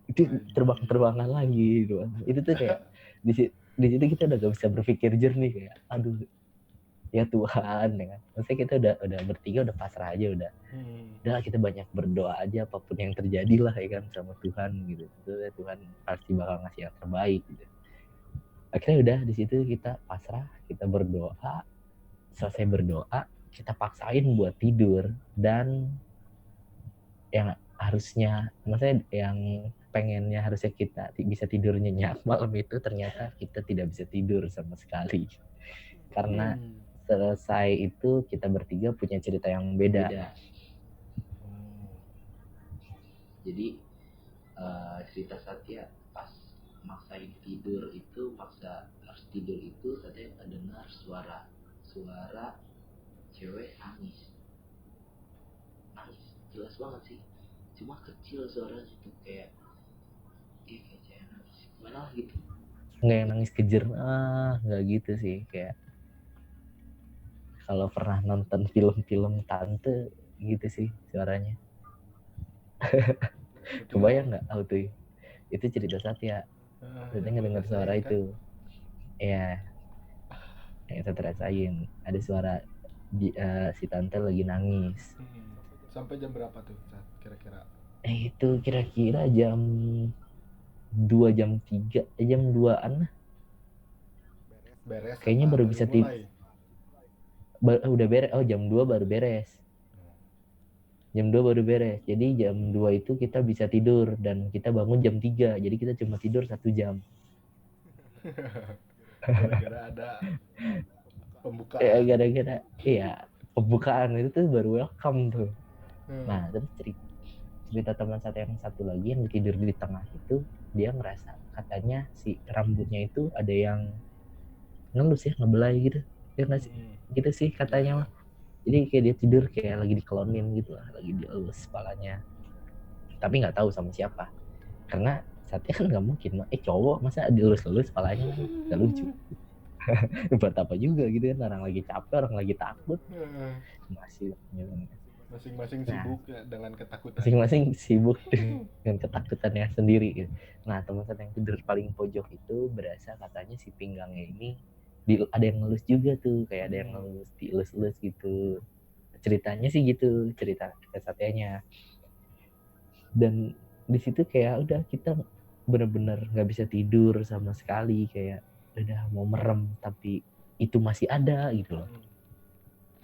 Itu terbang-terbangan lagi gitu. Itu tuh kayak di situ kita udah gak bisa berpikir jernih, kayak aduh ya Tuhan ya kan. Maksudnya kita udah bertiga udah pasrah aja, udah kita banyak berdoa aja apapun yang terjadi lah ya kan sama Tuhan gitu. Tuhan pasti bakal ngasih yang terbaik gitu. Akhirnya udah di situ kita pasrah, kita berdoa, selesai berdoa kita paksain buat tidur. Dan yang harusnya, maksudnya yang pengennya harusnya kita bisa tidur nyenyak malam itu, ternyata kita tidak bisa tidur sama sekali karena selesai itu kita bertiga punya cerita yang beda. Jadi cerita Satya pas maksain tidur itu, maksa harus tidur itu, Satya dengar suara cewek nangis jelas banget sih, cuma kecil suaranya tuh, kayak cewek nangis gimana lah gitu, nggak yang nangis kejer, nggak gitu sih. Kayak kalau pernah nonton film-film tante gitu sih suaranya. Kebayang nggak tuh, itu cerita Satya. Satya ngedenger suara kan? Itu ya yang saya rasain, ada suara si tante lagi nangis. Sampai jam berapa tuh kira-kira? Itu kira-kira jam 2 jam 3 jam 2-an lah. Beres kayaknya baru bisa tidur. Udah beres, jam 2 baru beres. Jam 2 baru beres. Jadi jam 2 itu kita bisa tidur dan kita bangun jam 3. Jadi kita cuma tidur 1 jam. Gara-gara ada pembukaan. Gara-gara iya, pembukaan itu tuh baru welcome tuh. Nah, terus cerita teman saya yang satu lagi yang tidur di tengah itu, dia ngerasa katanya si rambutnya itu ada yang ngelus ya, ngebelai gitu. Ya nggak sih? Gitu sih katanya mah. Jadi kayak dia tidur kayak lagi dikelonin gitu lah, lagi dielus kepalanya. Tapi nggak tahu sama siapa. Karena Satya kan nggak mungkin, cowok masa dielus-elus kepalanya, nggak lucu. Buat apa juga gitu kan, orang lagi capek, orang lagi takut. Masing-masing sibuk ya dengan ketakutan. Masing-masing sibuk dengan ketakutannya sendiri gitu. Nah, teman saya yang tidur paling pojok itu berasa katanya si pinggangnya ini ada yang ngelus juga tuh, kayak ada yang ngelus, dielus-elus gitu. Ceritanya sih gitu, cerita Satyanya. Dan di situ kayak udah kita bener-bener nggak bisa tidur sama sekali, kayak udah mau merem tapi itu masih ada gitu loh.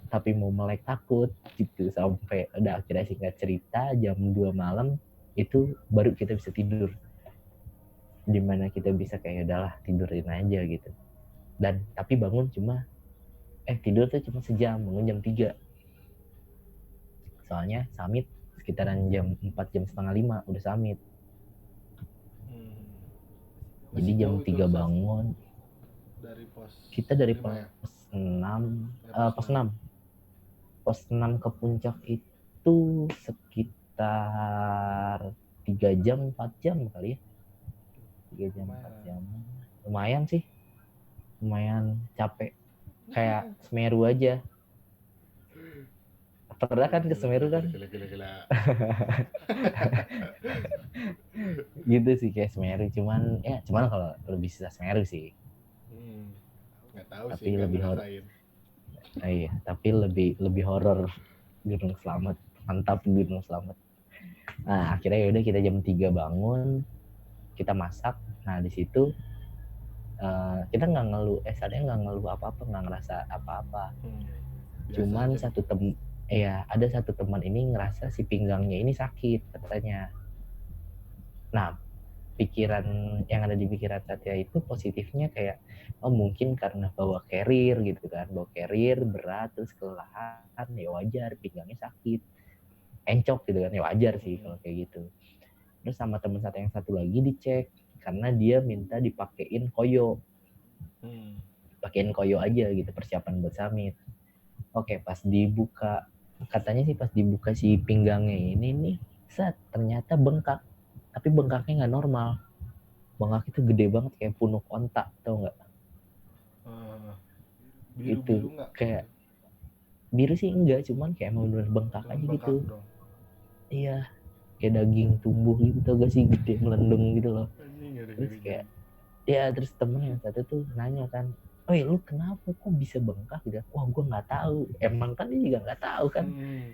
Tapi mau melek takut gitu, sampai udah akhirnya singkat cerita jam 2 malam itu baru kita bisa tidur, dimana kita bisa kayak udahlah tidurin aja gitu. Dan tapi bangun cuma tidur tuh cuma sejam, bangun jam 3 soalnya summit sekitaran jam 4, jam setengah 5 udah summit. Jadi jam 3 bangun dari pos kita dari pos 6 pos 6 ke puncak itu sekitar 3 jam 4 jam kali ya, 3 jam 4 jam. Lumayan sih, lumayan capek, kayak Semeru aja. Pernah kan ke Gila, Semeru gila, kan? gila, gila, gila, gila. Gitu sih kayak Semeru, cuman kalau lebih susah Semeru sih. Hmm, nggak tahu sih, Tapi nggak lebih horor. ngerasain. Iya, tapi lebih horor Gunung Slamet. Mantap Gunung Slamet. Nah, akhirnya yaudah kita jam 3 bangun, kita masak. Nah, di situ kita nggak ngeluh, saatnya nggak ngeluh apa-apa, nggak ngerasa apa-apa. Hmm, biasa Cuman aja gitu. ada satu teman ini ngerasa si pinggangnya ini sakit katanya. Nah, pikiran yang ada di pikiran Satya itu positifnya kayak, oh mungkin karena bawa carrier gitu kan, bawa carrier berat terus kelelahan, ya wajar pinggangnya sakit, encok gitu kan, ya wajar sih Hmm, kalau kayak gitu. Terus sama teman Satya yang satu lagi dicek karena dia minta dipakein koyo, hmm, pakein koyo aja gitu persiapan buat summit. Oke, pas dibuka, katanya sih pas dibuka si pinggangnya ini nih, ternyata bengkak, tapi bengkaknya nggak normal. Bengkak itu gede banget kayak punuk ontak, tau nggak? ah, Itu biru-biru nggak kayak gitu? biru sih enggak, cuman kayak emang bener bengkak Cuman aja bengkak gitu. dong. Iya, kayak daging tumbuh gitu, tau gak sih, gede melendung gitu loh. Anjing, ngeri, Terus ngeri, kayak, ngeri. ya terus temen yang satu tuh nanya kan, oh lu kenapa kok bisa bengkak gitu? Wah gue nggak tahu, emang kan dia juga nggak tahu kan. Hmm,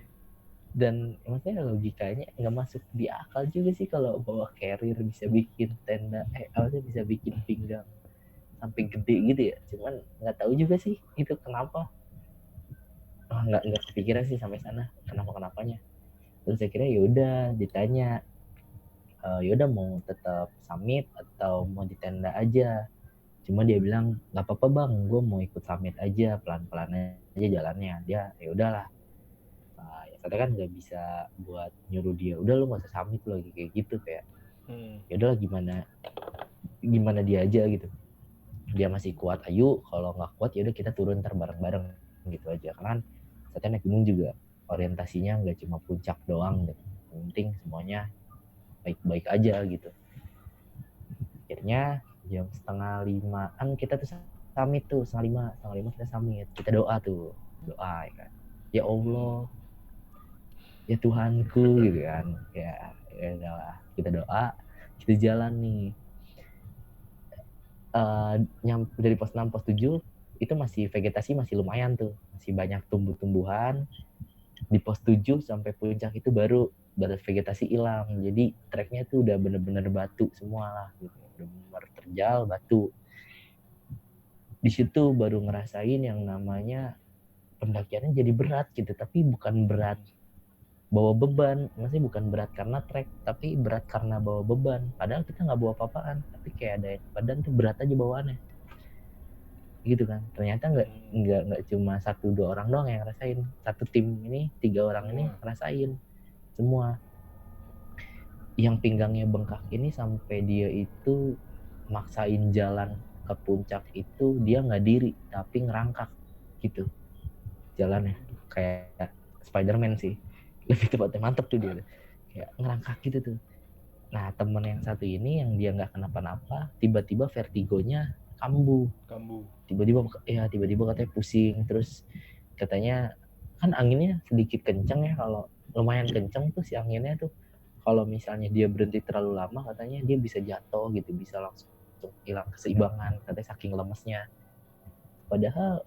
Dan maksudnya logikanya nggak masuk di akal juga sih kalau bawa carrier bisa bikin tenda, apa sih, bisa bikin pinggang sampai gede gitu ya. Cuman nggak tahu juga sih itu kenapa. Nggak kepikiran sih sampai sana kenapa kenapanya. Terus akhirnya yaudah ditanya, yaudah mau tetap summit atau mau di tenda aja. Cuma dia bilang nggak apa-apa bang, gue mau ikut summit aja, pelan-pelan aja jalannya. Dia ya udahlah. Ya saya kan nggak bisa buat nyuruh dia udah lu nggak usah summit lagi kayak gitu, kayak hmm, ya udahlah, gimana gimana dia aja gitu. Dia masih kuat, ayo, kalau nggak kuat ya udah kita turun ntar bareng-bareng gitu aja. Karena kan saya naik gunung juga orientasinya nggak cuma puncak doang gitu. Yang penting semuanya baik-baik aja gitu. Akhirnya jam setengah limaan kita tuh summit tuh, setengah lima kita summit, kita doa tuh, doa ya kan, ya hmm. Allah, ya Tuhanku gitu kan, ya udahlah kita doa, kita jalan nih. Dari pos 6 pos 7 itu masih vegetasi, masih lumayan tuh, masih banyak tumbuh-tumbuhan. Di pos 7 sampai puncak itu baru vegetasi hilang, jadi treknya tuh udah bener-bener batu semua lah gitu, bener-bener terjal batu. Di situ baru ngerasain yang namanya pendakiannya jadi berat gitu, tapi bukan berat bawa beban, maksudnya bukan berat karena trek, tapi berat karena bawa beban. Padahal kita nggak bawa apa-apaan, tapi kayak ada badan tuh berat aja bawaannya gitu kan. Ternyata Hmm, nggak cuma satu dua orang doang yang ngerasain, satu tim ini 3 orang ini semua. ngerasain semua. Yang pinggangnya bengkak ini sampai dia itu maksain jalan ke puncak itu dia nggak diri tapi ngerangkak gitu jalannya, Waduh. kayak Spiderman sih, lebih tepatnya, mantep tuh dia, kayak ngerangkak gitu tuh. Nah temen yang satu ini yang dia nggak kenapa-napa, tiba-tiba vertigonya kambuh, Kambuh. tiba-tiba katanya pusing, terus katanya kan anginnya sedikit kenceng ya, kalau lumayan kenceng tuh si anginnya tuh, kalau misalnya dia berhenti terlalu lama katanya dia bisa jatuh gitu, bisa langsung hilang keseimbangan katanya saking lemesnya. Padahal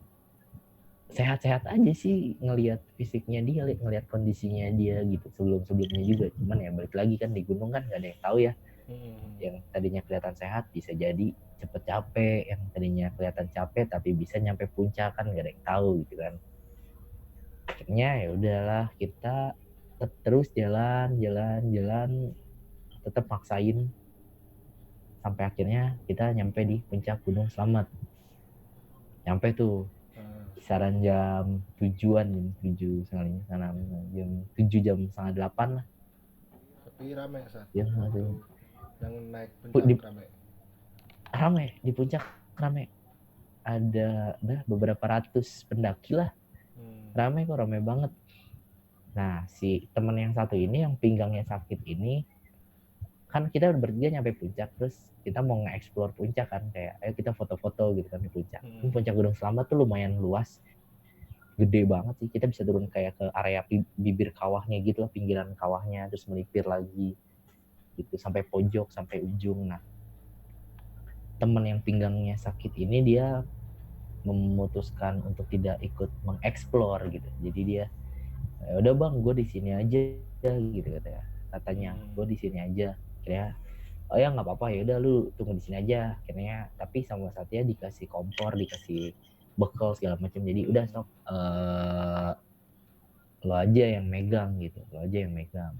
sehat-sehat aja sih ngelihat fisiknya dia, ngelihat kondisinya dia gitu sebelum-sebelumnya juga. Cuman ya balik lagi kan di gunung kan gak ada yang tahu ya, Hmm, yang tadinya kelihatan sehat bisa jadi cepet capek, yang tadinya kelihatan capek tapi bisa nyampe puncak kan gak ada yang tahu gitu kan. Akhirnya ya udahlah kita terus jalan tetap maksain sampai akhirnya kita nyampe di puncak Gunung Slamet. Nyampe tuh ah, kisaran jam tujuan, jam 7 setengah sana, jam 7 jam setengah 8 lah. tapi rame saat Jam waktu satu yang naik puncak di rame. rame di puncak, rame, ada beberapa ratus pendaki lah, Hmm, rame kok, rame banget. Nah si temen yang satu ini yang pinggangnya sakit ini, kan kita bertiga nyampe puncak, terus kita mau nge-explore puncak kan, kayak ayo kita foto-foto gitu kan di puncak. Ini hmm, puncak Gunung Selamat tuh lumayan luas, gede banget sih. Kita bisa turun kayak ke area bibir kawahnya gitu lah, pinggiran kawahnya, terus melipir lagi gitu sampai pojok, sampai ujung. Nah, teman yang pinggangnya sakit ini dia memutuskan untuk tidak ikut mengeksplor gitu. Jadi dia, "Ya udah bang, gue di sini aja," gitu katanya. "Gue di sini aja." Akhirnya, "Oh ya nggak apa-apa, ya udah lu tunggu di sini aja." Akhirnya tapi sama Satya dikasih kompor, dikasih bekal segala macam. Jadi udah sok, lo aja yang megang gitu, lo aja yang megang.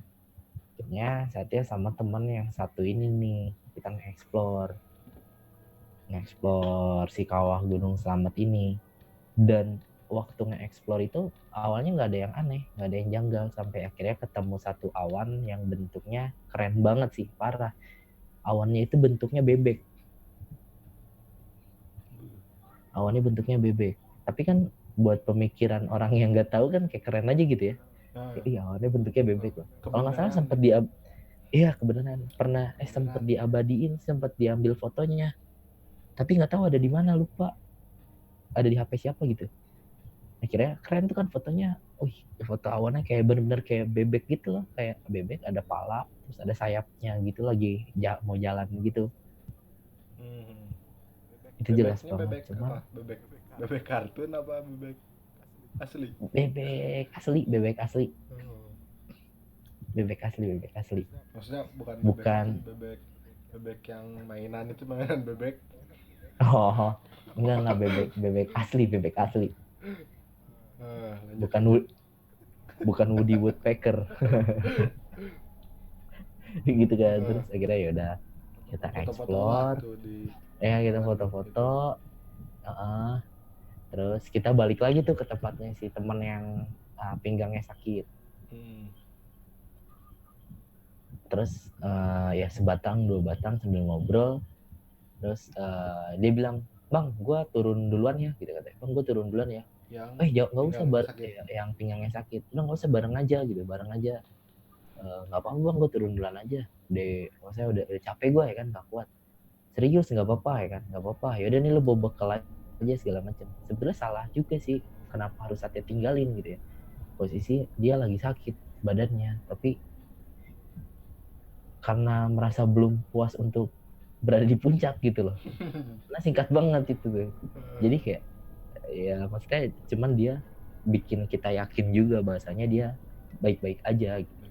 Akhirnya Satya sama temen yang satu ini nih, kita nge-explore si kawah Gunung Slamet ini. Dan waktu nge-explore itu awalnya nggak ada yang aneh, nggak ada yang janggal, sampai akhirnya ketemu satu awan yang bentuknya keren banget sih, parah. Awannya itu bentuknya bebek. Awannya bentuknya bebek. Tapi kan buat pemikiran orang yang nggak tahu kan kayak keren aja gitu ya. Iya, awannya bentuknya bebek loh. Kalau nggak salah Kebenaran sempat gitu. iya kebenaran pernah sempat Kebenaran. diabadiin, sempat diambil fotonya. Tapi nggak tahu ada di mana, lupa. Ada di HP siapa gitu. Akhirnya keren tuh kan fotonya. Wih, foto awannya kayak bener-bener kayak bebek gitu loh, kayak bebek ada pala, terus ada sayapnya gitu lagi mau jalan gitu. Hmm. Itu jelas Bebeknya banget, bebek cuman apa? Bebek kartun apa bebek asli? bebek asli, bebek asli, Oh. bebek asli, bebek asli. Maksudnya bukan bebek itu, Bukan. bebek bebek yang mainan itu, mainan bebek. Oh, enggak bebek, bebek asli, bebek asli. Lanjut Bukan lanjut. bukan Woody Woodpecker. Gitu kan. Ah, Terus akhirnya ya udah kita foto-foto lah explore, tuh di ya kita lanjut gitu. foto-foto. Terus kita balik lagi tuh ke tempatnya si temen yang pinggangnya sakit. Hmm. Terus ya sebatang dua batang sambil ngobrol. Terus dia bilang, "Bang, gue turun duluan ya," gitu katanya. "Bang, gue turun duluan ya." Yang Nggak usah pinggang sakit. yang pinggangnya sakit. Udah nggak usah, bareng aja gitu, bareng aja. Nggak apa-apa bang, gue turun duluan aja. Maksudnya udah capek gue ya kan, nggak kuat. Serius nggak apa-apa ya kan, nggak apa-apa. Ya udah nih lu bawa bekal aja segala macam. Sebenarnya salah juga sih, kenapa harus Satya tinggalin gitu ya. Posisi dia lagi sakit badannya, tapi karena merasa belum puas untuk berada di puncak gitu loh. Nah singkat banget itu tuh. Jadi kayak ya maksudnya cuman dia bikin kita yakin juga bahasanya dia baik-baik aja gitu.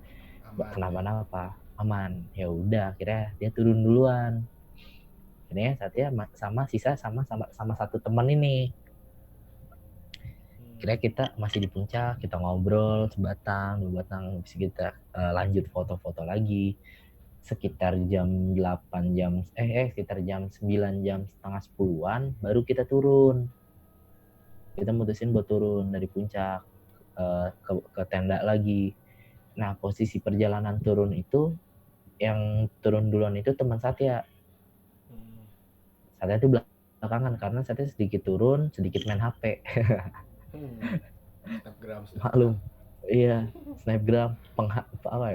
Aman ya. Kenapa-napa, aman. Ya udah akhirnya dia turun duluan. Akhirnya Satya sama satu teman ini. Kira kita masih di puncak, kita ngobrol sebatang, dua batang, bisa kita lanjut foto-foto lagi. Sekitar jam 8 sekitar jam 9, jam setengah 10-an baru kita turun. Kita mutusin buat turun dari puncak ke tenda lagi. Nah, posisi perjalanan turun itu yang turun duluan itu teman Satya. Hmm. Satya itu belakangan karena Satya sedikit turun, sedikit main HP. Hmm. Snapgram, Maklum. snapgram. Iya, snapgram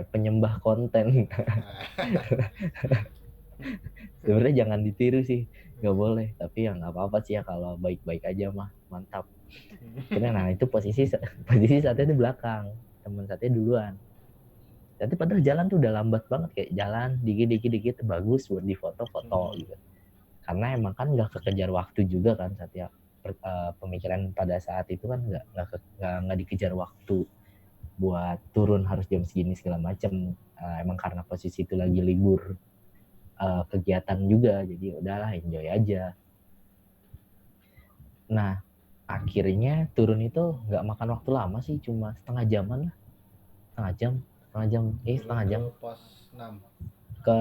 penyembah konten. Sebenarnya jangan ditiru sih, nggak boleh. Tapi ya nggak apa-apa sih ya kalau baik-baik aja mah, mantap. Kira nah itu posisi Satya di belakang, teman Satya duluan. Tapi padahal jalan tuh udah lambat banget, kayak jalan dikit bagus buat di foto-foto gitu. Karena emang kan nggak kekejar waktu juga kan Satya. Pemikiran pada saat itu kan nggak dikejar waktu buat turun harus jam segini segala macam. Emang karena posisi itu lagi libur kegiatan juga, jadi udahlah enjoy aja. Nah akhirnya turun itu nggak makan waktu lama sih, cuma setengah jaman lah, Turun setengah ke jam pos 6. ke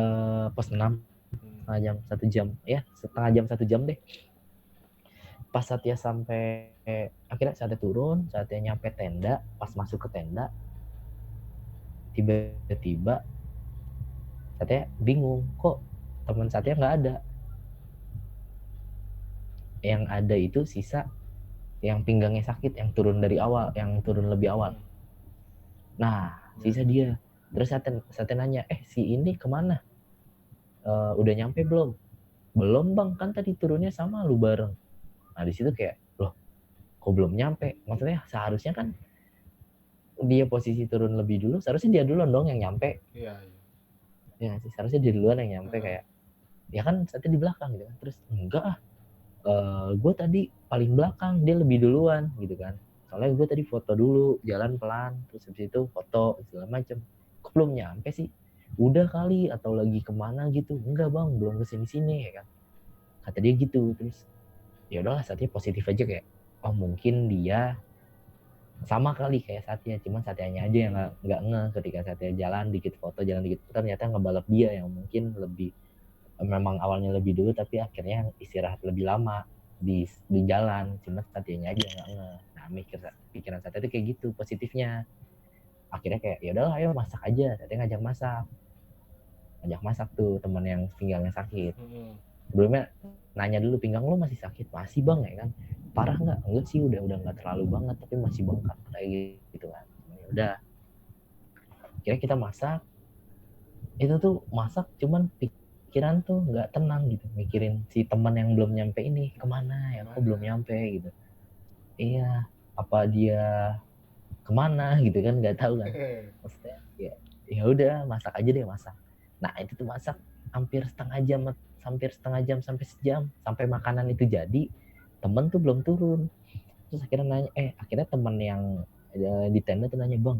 pos 6, Hmm. setengah jam, 1 jam ya, setengah jam 1 jam deh. Pas Satya sampai akhirnya Satya turun, Satya nyampe tenda, pas masuk ke tenda tiba-tiba Satya bingung, kok teman Satya nggak ada. Yang ada itu sisa yang pinggangnya sakit, yang turun dari awal, yang turun lebih awal. Nah Ya. sisa dia. Terus Satya nanya, si ini kemana? Udah nyampe belum? Belum bang, kan tadi turunnya sama lu bareng. Nah di situ kayak, loh kok belum nyampe, maksudnya seharusnya kan dia posisi turun lebih dulu, seharusnya dia duluan dong yang nyampe. Iya. Ya sih, seharusnya dia duluan yang nyampe, Heeh. kayak ya kan Satya di belakang gitu kan, terus enggak ah, gue tadi paling belakang, dia lebih duluan gitu kan, soalnya gue tadi foto dulu jalan pelan, terus habis itu foto segala macem. Kok belum nyampe sih, udah kali atau lagi kemana gitu, enggak bang belum kesini sini ya kan, kata dia gitu. Terus ya udahlah Satya positif aja kayak, oh mungkin dia sama kali kayak Satya, cuman Satyanya aja yang nggak ngeh ketika Satya jalan dikit foto, jalan dikit foto, ternyata ngebalap dia yang mungkin lebih, memang awalnya lebih dulu tapi akhirnya istirahat lebih lama di jalan, cuma Satyanya aja nggak ngeh. Nah pikiran Satya itu kayak gitu positifnya, akhirnya kayak ya udahlah ayo masak aja. Satya ngajak masak tuh teman yang pinggangnya sakit. Heeh. Sebelumnya nanya dulu, pinggang lo masih sakit? Masih bang ya kan. Parah nggak? Enggak sih, udah nggak terlalu banget tapi masih bengkak kayak gitu kan. Ya udah, kira kita masak. Itu tuh masak cuman pikiran tuh nggak tenang gitu, mikirin si teman yang belum nyampe ini kemana ya, kok belum Mana? nyampe gitu. Iya, apa dia kemana gitu kan, nggak tahu kan. Maksudnya ya, ya udah masak aja deh, masak. Nah itu tuh masak hampir setengah jam sampai sejam, sampai makanan itu jadi, temen tuh belum turun. Terus akhirnya nanya, akhirnya temen yang di tenda tuh nanya, bang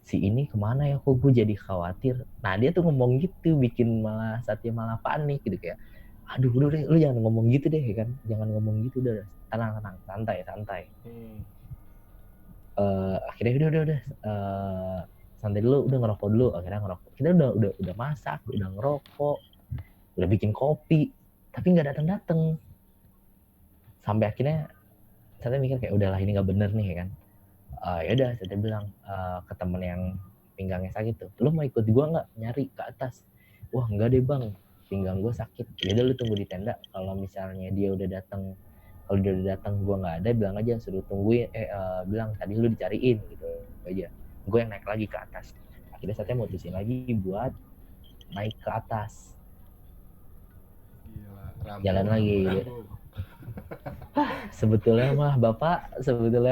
si ini kemana ya, kok gue jadi khawatir. Nah dia tuh ngomong gitu bikin malah Satya malah panik gitu, kayak aduh udah deh lu jangan ngomong gitu deh kan, jangan ngomong gitu, udah tenang santai santai. Akhirnya udah santai dulu, udah ngerokok dulu. Akhirnya ngerokok, kita udah masak, udah ngerokok, udah bikin kopi, tapi nggak datang sampai akhirnya saya mikir kayak udahlah ini nggak bener nih kan. Ya udah saya bilang ke temen yang pinggangnya sakit tuh, lu mau ikut gua nggak nyari ke atas? Wah enggak deh bang, pinggang gua sakit. Ya udah lu tunggu di tenda, kalau misalnya dia udah datang, kalau dia udah datang gua nggak ada, bilang aja suruh tungguin, bilang tadi lu dicariin gitu aja, gue yang naik lagi ke atas. Akhirnya saya mutusin lagi buat naik ke atas. Gila, Rambo, Jalan lagi Rambo, gitu. Rambo. Sebetulnya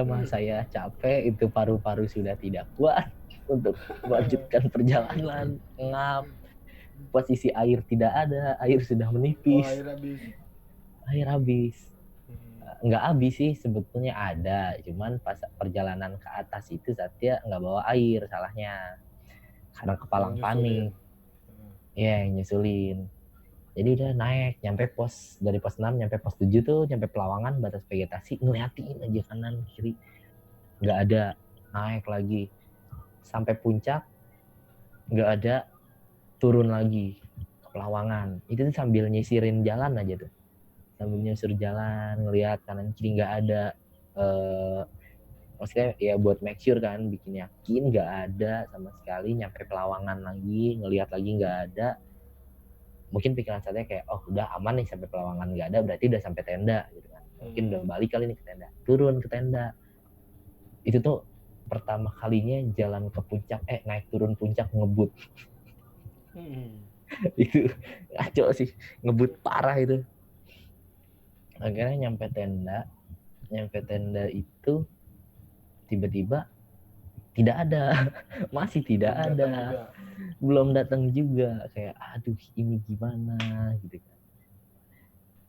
mah saya capek, itu paru-paru sudah tidak kuat untuk melanjutkan perjalanan. Ngap, posisi air tidak ada, air sudah Oh, menipis, air habis. air habis. Nggak habis sih sebetulnya, ada, cuman pas perjalanan ke atas itu Satya nggak bawa air, salahnya karena Yang kepalang nyusulin. panik. Ya yang nyusulin. Jadi udah naik, nyampe pos, dari pos 6 nyampe pos 7 tuh, nyampe Pelawangan batas vegetasi, ngeliatin aja kanan kiri nggak ada. Naik lagi sampai puncak nggak ada, turun lagi ke Pelawangan. Itu tuh sambil nyisirin jalan aja tuh, sambil nyisir jalan, ngelihat kanan kiri nggak ada. eh Maksudnya ya buat make sure kan, bikin yakin nggak ada sama sekali. Nyampe Pelawangan lagi, ngelihat lagi nggak ada. Mungkin pikiran saya kayak, oh udah aman nih sampai Pelawangan nggak ada, berarti udah sampai tenda gitu kan, mungkin udah balik kali nih ke tenda. Turun ke tenda, itu tuh pertama kalinya jalan ke puncak, naik turun puncak ngebut. Itu ngaco sih, ngebut parah itu. Akhirnya nyampe tenda itu tiba-tiba tidak ada. Masih tidak Belum datang ada, juga. belum datang juga. Kayak aduh ini gimana gitu kan.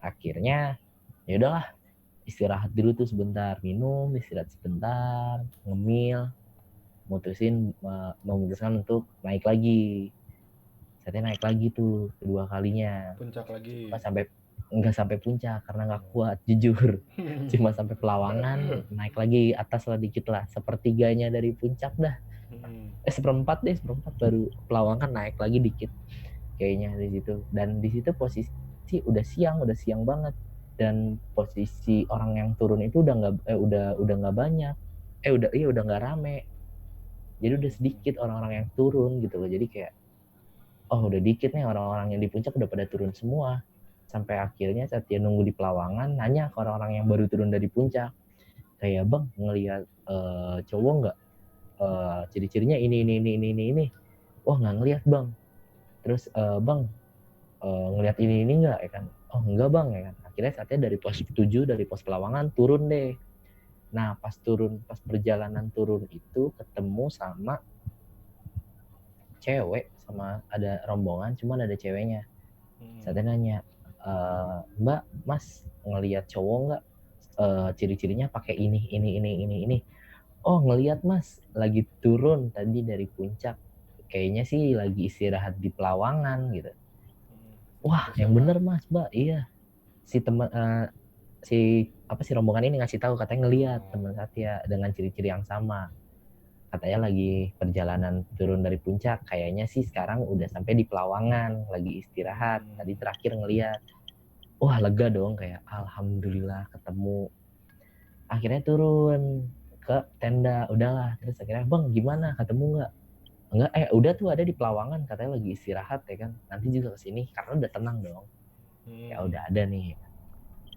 Akhirnya ya udahlah, istirahat dulu tuh sebentar, minum, istirahat sebentar, ngemil, memutuskan untuk naik lagi. Saya naik lagi tuh kedua kalinya, Puncak lagi. nggak sampai puncak karena nggak kuat jujur. Cuma sampai Pelawangan, naik lagi atas lah dikit lah, sepertiganya dari puncak dah. Seperempat baru Pelawangan, naik lagi dikit kayaknya di situ. Dan di situ posisi udah siang banget, dan posisi orang yang turun itu udah nggak banyak, udah nggak rame, jadi udah sedikit orang-orang yang turun gitu loh. Jadi kayak oh udah dikit nih orang-orang yang di puncak, udah pada turun semua. Sampai akhirnya saat dia nunggu di Pelawangan, nanya ke orang-orang yang baru turun dari puncak, kayak bang ngelihat cowok nggak, ciri-cirinya ini. Wah nggak ngelihat bang. Terus bang ngelihat ini nggak ya kan? Oh enggak bang ya kan. Akhirnya saatnya dari pos 7, dari pos Pelawangan turun deh, Nah pas perjalanan turun itu ketemu sama cewek, sama ada rombongan cuman ada ceweknya. Saya nanya, Mbak, Mas ngelihat cowok nggak? Ciri-cirinya pakai ini. Oh ngelihat Mas, lagi turun tadi dari puncak. Kayaknya sih lagi istirahat di Pelawangan gitu. Wah, yang bener Mas, Mbak. Iya. Si teman si rombongan ini ngasih tahu, katanya ngelihat teman Satya dengan ciri-ciri yang sama. Katanya lagi perjalanan turun dari puncak, kayaknya sih sekarang udah sampai di Pelawangan, lagi istirahat. Tadi terakhir ngelihat. Wah, lega dong, kayak alhamdulillah ketemu. Akhirnya turun ke tenda, udahlah. Terus akhirnya, Bang, gimana? Ketemu nggak? Enggak, udah tuh ada di Pelawangan, katanya lagi istirahat ya kan. Nanti juga kesini karena udah tenang dong. Ya udah ada nih.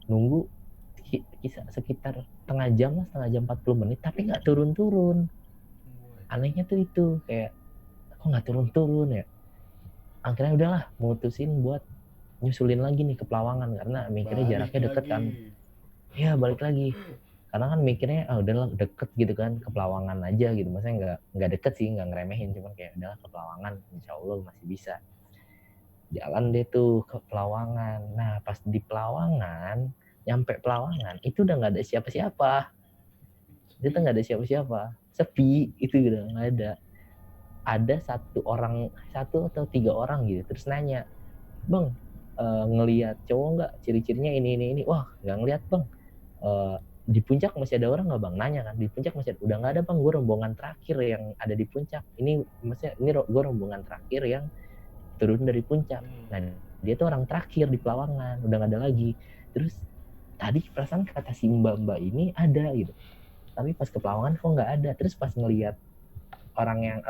Nunggu kisah sekitar setengah jam 40 menit tapi nggak turun-turun. Anehnya tuh itu, kayak kok nggak turun-turun ya. Akhirnya udahlah mutusin buat nyusulin lagi nih ke Pelawangan karena mikirnya jaraknya deket kan. Iya, balik lagi. Karena kan mikirnya udahlah deket gitu kan, ke Pelawangan aja gitu. Maksudnya nggak deket sih, nggak ngeremehin, cuman kayak udahlah ke Pelawangan, insya Allah masih bisa. Jalan deh tuh ke Pelawangan. Nah pas di Pelawangan, nyampe Pelawangan itu udah nggak ada siapa-siapa. Itu nggak ada siapa-siapa, sepi itu udah nggak ada. Ada satu atau 3 orang gitu, terus nanya, Bang, ngelihat cowok nggak, ciri-cirinya ini. Wah, nggak ngelihat Bang. Di puncak masih ada orang nggak Bang? Nanya kan, di puncak masih ada. Udah nggak ada Bang, gue rombongan terakhir yang ada di puncak. Ini gue rombongan terakhir yang turun dari puncak. Nah dia tuh orang terakhir di Pelawangan, udah nggak ada lagi. Terus tadi perasaan kata si mbak ini ada gitu, tapi pas ke Pelawangan kok nggak ada. Terus pas ngelihat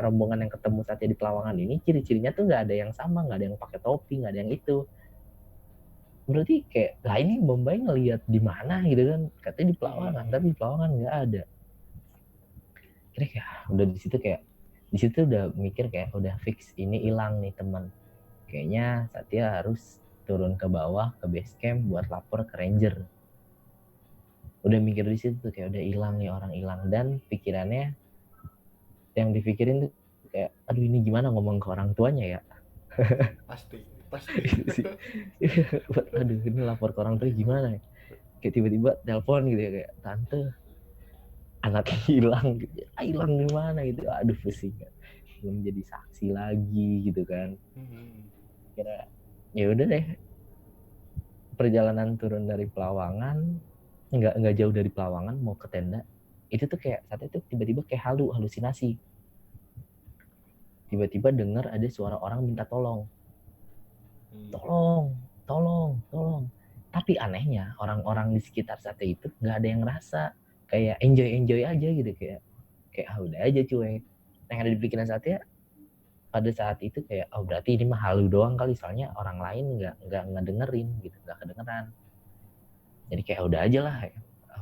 rombongan yang ketemu saatnya di Pelawangan ini, ciri-cirinya tuh nggak ada yang sama, nggak ada yang pakai topi, nggak ada yang itu. Berarti kayak, lah ini Mbak ngelihat di mana gitu kan, katanya di Pelawangan, tapi di Pelawangan nggak ada. Kira kayak udah di situ udah mikir kayak udah fix ini hilang nih teman. Kayaknya Satya harus turun ke bawah ke base camp buat lapor ke ranger. Udah mikir di situ tuh kayak udah hilang nih orang, hilang. Dan pikirannya yang dipikirin tuh kayak, aduh ini gimana ngomong ke orang tuanya ya. pasti Aduh ini lapor ke orang tua gimana ya. Kayak tiba-tiba telepon gitu ya, kayak, tante anaknya hilang gitu. Hilang di mana gitu, aduh pusing kan, belum jadi saksi lagi gitu kan. Kira ya udah deh, perjalanan turun dari Pelawangan, nggak jauh dari Pelawangan mau ke tenda, itu tuh kayak saat itu tiba-tiba kayak halusinasi. Tiba-tiba dengar ada suara orang minta tolong. Tolong. Tapi anehnya orang-orang di sekitar saat itu nggak ada yang ngerasa, kayak enjoy aja gitu, kayak udah aja cuek. Yang ada di pikiran Satya pada saat itu kayak, berarti ini mah halu doang kali, soalnya orang lain nggak ngedengerin gitu, nggak kedengeran. Jadi kayak udah aja lah,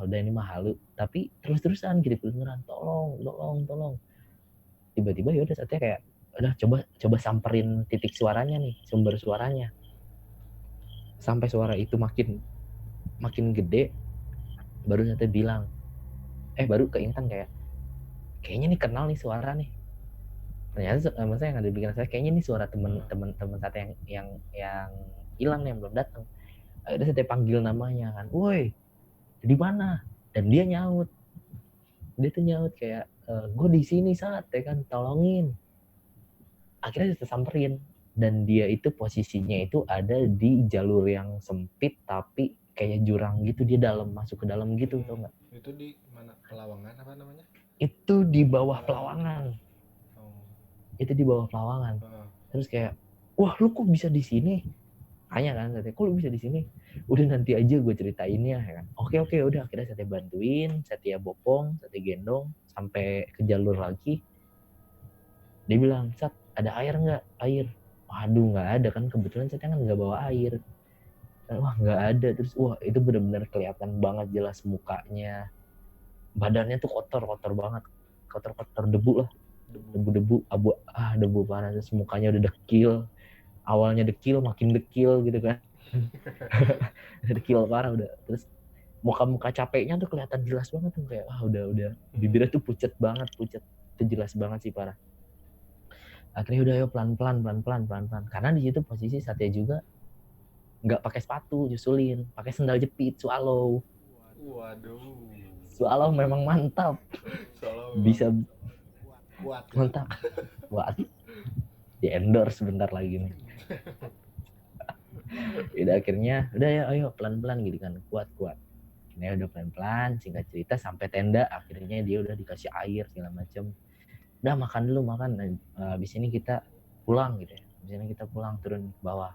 udah ini mah halu. Tapi terus-terusan gitu kedengeran, tolong. Tiba-tiba ya udah Satya kayak, udah coba samperin titik suaranya nih, sumber suaranya. Sampai suara itu makin gede, baru Satya bilang, baru keingetan kayak, kayaknya nih kenal nih suara nih. Ternyata maksudnya yang ada di pikiran saya, kayaknya nih suara teman Satya yang hilang nih, yang belum datang. Akhirnya Satya panggil namanya kan, woi di mana? Dan dia tuh nyaut kayak, gue di sini Sat ya kan, tolongin. Akhirnya kita samperin, dan dia itu posisinya itu ada di jalur yang sempit tapi kayak jurang gitu, dia masuk ke dalam gitu, tau nggak? Itu di mana, Pelawangan apa namanya? Itu di bawah Pelawangan. Itu di bawah Pelawangan. Terus kayak, wah lu kok bisa di sini? Tanya kan, Satya, kok lu bisa di sini? Udah nanti aja gue ceritainnya ya kan. Oke, udah akhirnya Satya bantuin, Satya bopong, Satya gendong sampai ke jalur lagi. Dia bilang, Sat, ada air nggak? Air. Waduh, nggak ada kan, kebetulan Satya kan nggak bawa air. Wah, nggak ada. Terus wah itu benar-benar kelihatan banget jelas mukanya, badannya tuh kotor banget, kotor debu lah, debu debu parah. Terus mukanya udah dekil, awalnya dekil makin dekil gitu kan. Dekil parah udah. Terus muka-muka capeknya tuh kelihatan jelas banget tuh, kayak udah bibirnya tuh pucet itu jelas banget sih, parah. Akhirnya udah, ayo pelan-pelan karena di situ posisi Satya juga nggak pakai sepatu, nyusulin pakai sendal jepit swallow. Waduh. Swallow memang mantap, Soalnya memang bisa kuat ya. mantap. Wah, di endorse sebentar lagi nih. Udah akhirnya udah ya, ayo pelan-pelan gitu kan, kuat. Ini udah pelan-pelan, singkat cerita sampai tenda, akhirnya dia udah dikasih air segala macem. Udah makan dulu, habis ini kita pulang gitu ya. Habis ini kita pulang, turun ke bawah.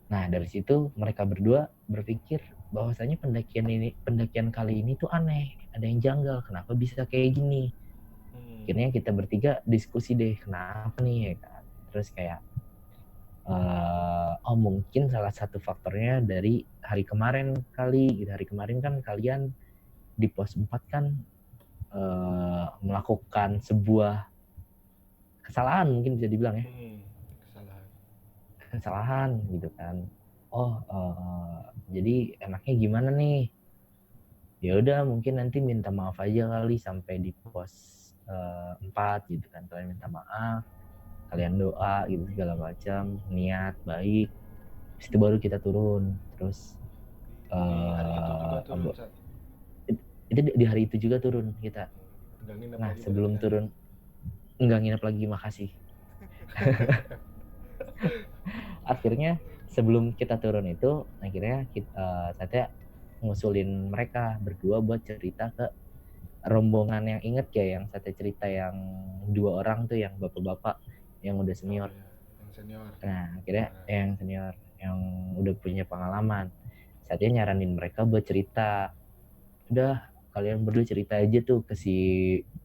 Nah, dari situ mereka berdua berpikir bahwasanya pendakian kali ini tuh aneh, ada yang janggal, kenapa bisa kayak gini. Akhirnya kita bertiga diskusi deh, kenapa nih ya kan. Terus kayak mungkin salah satu faktornya dari hari kemarin kali gitu. Hari kemarin kan kalian di pos 4 kan melakukan sebuah kesalahan, mungkin bisa dibilang ya, kesalahan gitu kan. Jadi enaknya gimana nih, ya udah mungkin nanti minta maaf aja kali sampai di pos 4 gitu kan. Kalian minta maaf, kalian doa gitu segala macam, niat baik. Habis itu baru kita turun. Terus Hari itu juga turun, Sat? itu di hari itu juga turun kita. Nah, sebelum turun enggak nginep lagi, makasih. Akhirnya sebelum kita turun itu, akhirnya saya ngusulin mereka berdua buat cerita ke rombongan yang inget ya, yang saya cerita yang 2 orang tuh, yang bapak-bapak yang udah senior. Yang senior. Nah, akhirnya yang senior yang udah punya pengalaman, saya nyaranin mereka buat cerita. Udah, kalian berdua cerita aja tuh ke si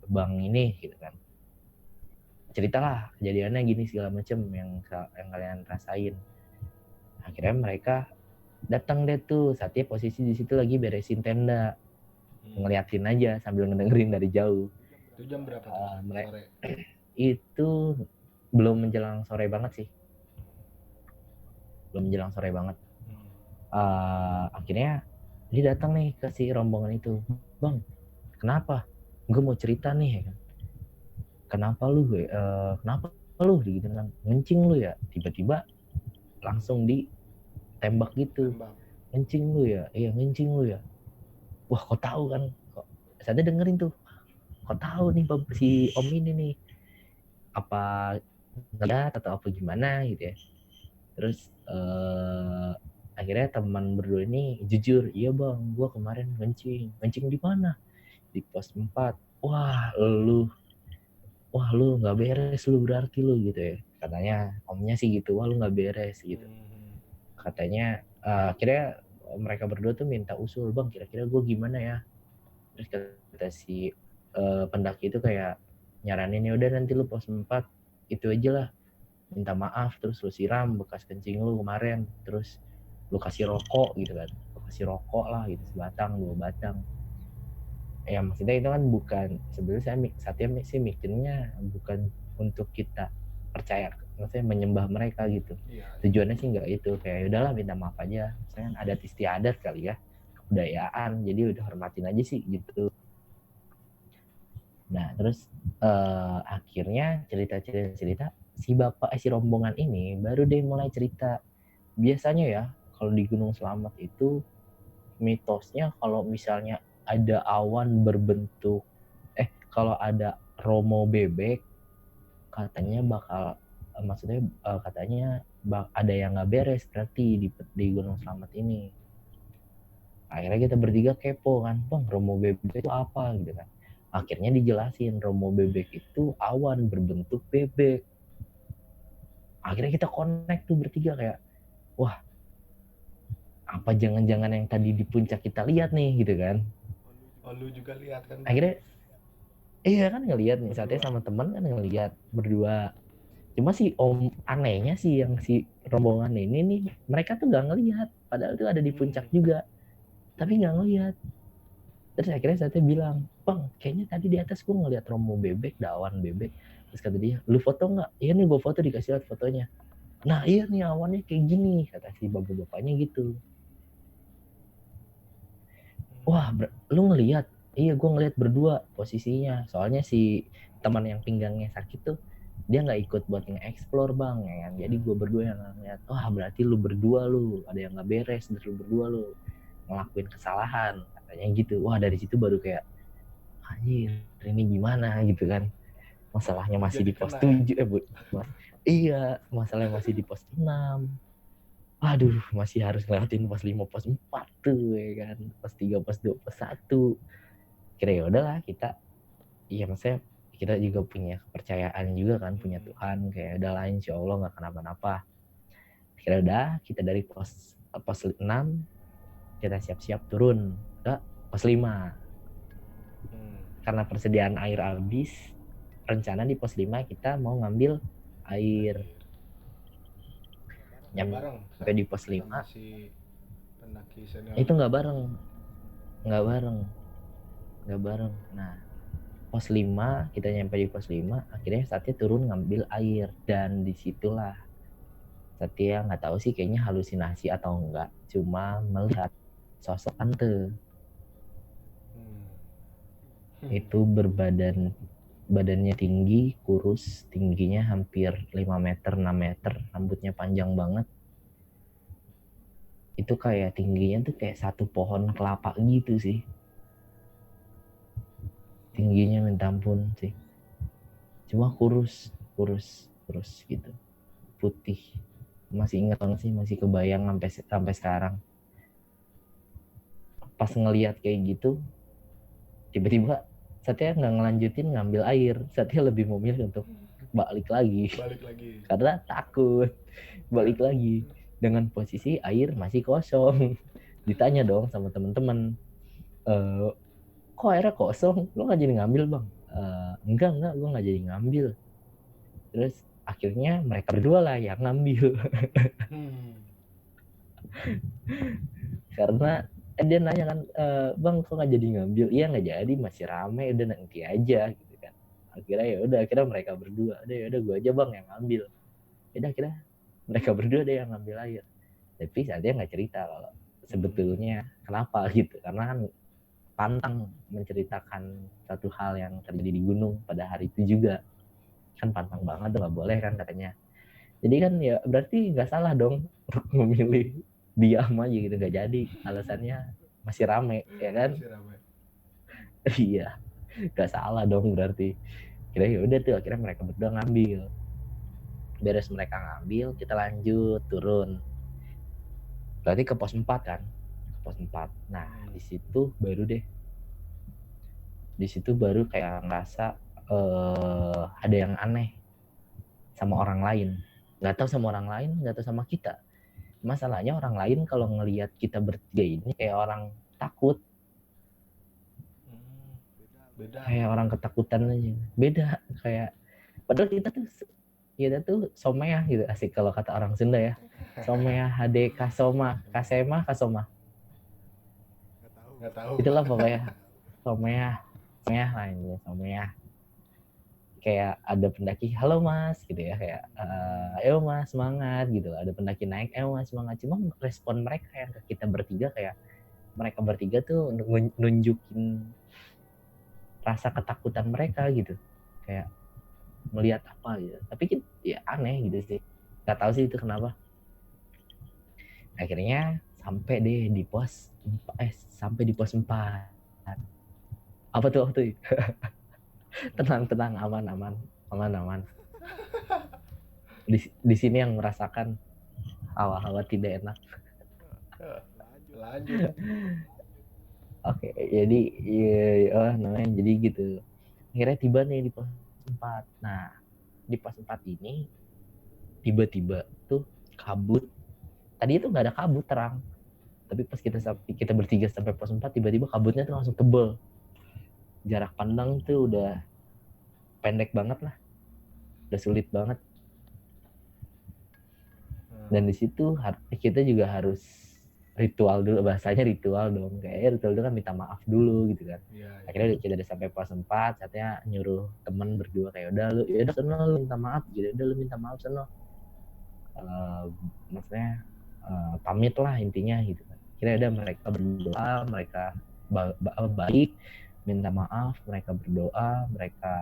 bang ini gitu kan. Ceritalah kejadiannya gini segala macem yang kalian rasain. Akhirnya mereka datang deh tuh, Satya posisi di situ lagi beresin tenda, ngeliatin aja sambil ngedengerin dari jauh. Itu jam berapa tuh? Sore? Itu belum menjelang sore banget sih, akhirnya dia datang nih ke si rombongan itu, bang kenapa, gue mau cerita nih ya kan. Kenapa lu gitu kan, ngencing lu ya, tiba-tiba langsung ditembak gitu. Ngencing lu ya, iya ngencing lu ya. Wah, kok tahu kan, kok saya dengerin tuh, kok tahu nih si om ini nih, apa ngeliat atau apa gimana gitu ya. Terus akhirnya teman berdua ini jujur, iya bang, gue kemarin ngencing di mana, di pos 4. Wah lu nggak beres lu, berarti lu gitu ya, katanya omnya sih gitu. Wah, lu nggak beres gitu katanya. Akhirnya mereka berdua tuh minta usul, bang kira-kira gue gimana ya. Terus kata si pendaki itu kayak nyaranin, ya udah nanti lu pos 4 itu aja lah, minta maaf, terus lu siram bekas kencing lu kemarin, terus lu kasih rokok gitu kan, lu kasih rokok lah gitu, 1 batang 2 batang. Ya maksudnya itu kan bukan, sebenarnya Satya sih mikirnya bukan untuk kita percaya, maksudnya menyembah mereka gitu. Tujuannya sih nggak itu, kayak udahlah minta maaf aja, misalnya adat istiadat kali ya, kebudayaan, jadi udah hormatin aja sih gitu. Nah terus akhirnya cerita si rombongan ini baru deh mulai cerita. Biasanya ya kalau di Gunung Slamet itu mitosnya kalau misalnya ada awan berbentuk kalau ada romo bebek, katanya bakal katanya ada yang nggak beres berarti di Gunung Slamet ini. Akhirnya kita bertiga kepo kan, bang romo bebek itu apa gitu kan. Akhirnya dijelasin, romo bebek itu awan berbentuk bebek. Akhirnya kita connect tuh bertiga, kayak wah, apa jangan-jangan yang tadi di puncak kita lihat nih gitu kan. Oh, lu juga lihat kan? Akhirnya iya kan, ngelihat nih Satya sama teman kan ngelihat berdua. Cuma si om anehnya sih, yang si rombongan ini nih, mereka tuh gak ngelihat, padahal tuh ada di puncak juga, tapi gak ngelihat. Terus akhirnya Satya bilang, bang kayaknya tadi di atas gue ngelihat romo bebek, awan bebek. Terus kata dia, lu foto nggak? Iya nih gue foto, dikasih lihat fotonya. Nah iya nih awannya kayak gini, kata si bapak-bapaknya gitu. wah lu ngelihat? Iya gue ngelihat berdua posisinya, soalnya si teman yang pinggangnya sakit tuh dia nggak ikut buat nge-explore bang ya kan, jadi gue berdua yang ngeliat. Wah berarti lu berdua lu ada yang nggak beres dari lu berdua lu ngelakuin kesalahan katanya gitu. Wah dari situ baru kayak anjir ini gimana gitu kan, masalahnya masih Jadi di pos kena ya. 7 iya masalahnya masih di pos 6. Aduh masih harus ngeliatin pos 5 pos 4 tuh ya kan, pos 3 pos 2 pos 1. Kira ya udahlah kita, iya maksudnya kita juga punya kepercayaan juga kan, punya Tuhan, kayak udah lah insya Allah nggak kenapa-napa. Kira udah kita dari pos 6 kita siap-siap turun ke pos 5 karena persediaan air habis. Rencana di pos 5 kita mau ngambil air. Nggak bareng Sampai di pos sama 5 si pendaki senior itu lu. nggak bareng, nggak bareng, nggak bareng. Nah pos 5 kita nyampe di pos 5 akhirnya saatnya turun ngambil air, dan disitulah Satya nggak tahu sih kayaknya halusinasi atau enggak, cuma melihat sosok tante itu badannya tinggi, kurus, tingginya hampir 5 meter 6 meter, rambutnya panjang banget. Itu kayak tingginya tuh kayak satu pohon kelapa gitu sih, tingginya minta ampun sih, cuma kurus kurus kurus gitu, putih. Masih ingat banget sih, masih kebayang sampai sekarang. Pas ngelihat kayak gitu tiba-tiba Satya nggak ngelanjutin ngambil air, Satya lebih memilih untuk balik lagi Balik lagi. karena takut balik lagi dengan posisi air masih kosong. Ditanya dong sama teman-teman, kok airnya kosong, lo nggak jadi ngambil bang? Enggak gue nggak jadi ngambil. Terus akhirnya mereka berdua lah yang ngambil. Karena dia nanya kan, bang kok nggak jadi ngambil? Iya nggak jadi, masih rame, udah nanti aja gitu kan. Akhirnya ya udah, akhirnya mereka berdua, ya udah gue aja bang yang ngambil. Udah akhirnya mereka berdua deh yang ngambil air. Tapi dia nggak cerita kalau sebetulnya kenapa gitu, karena kan pantang menceritakan satu hal yang terjadi di gunung pada hari itu juga, kan pantang banget tuh, nggak boleh kan katanya. Jadi kan ya berarti nggak salah dong memilih diam aja gitu, nggak jadi, alasannya masih rame ya kan. Masih ramai. Iya nggak salah dong berarti. Kira ya udah tuh akhirnya mereka berdua ngambil. Beres mereka ngambil kita lanjut turun, berarti ke pos 4 kan, ke pos 4. Nah di situ baru kayak ngerasa ada yang aneh sama orang lain. Nggak tahu sama orang lain, nggak tahu sama kita. Masalahnya orang lain kalau ngelihat kita bertiga ini kayak orang takut, Beda kayak gitu. orang ketakutan aja. Beda kayak, padahal kita tuh someah gitu, asik kalau kata orang Sunda ya. Someah hade kasoma, kasema kasoma. Nggak tahu. Itulah pokoknya someah, someah lah ini, someah. Kayak ada pendaki, halo mas gitu ya, kayak ayo mas semangat gitu. Ada pendaki naik, ayo mas semangat. Cuma respon mereka yang ke kita bertiga kayak mereka bertiga tuh nunjukin rasa ketakutan mereka gitu, kayak melihat apa gitu. Tapi ya aneh gitu sih, nggak tahu sih itu kenapa. Akhirnya sampai di pos 4. Apa tuh waktu itu? Tenang aman aman aman aman. Di sini yang merasakan hawa-hawa tidak enak. Lanjut. Oke, jadi namanya jadi gitu. Akhirnya tiba nih di pos 4. Nah, di pos 4 ini tiba-tiba tuh kabut. Tadi itu nggak ada kabut terang. Tapi pas kita bertiga sampai pos 4 tiba-tiba kabutnya tuh langsung tebel. Jarak pandang tuh udah pendek banget lah. Udah sulit banget. Dan di situ kita juga harus ritual dulu, bahasanya ritual dong, kayak ritual dulu kan minta maaf dulu gitu kan. Akhirnya kita udah sampai pos 4, saatnya nyuruh temen berdua kayak udah lu ya udah sono lu minta maaf gitu, udah lu minta maaf sono, maksudnya pamit lah intinya gitu kan. Kira udah mereka berdoa, mereka baik, minta maaf, mereka berdoa, mereka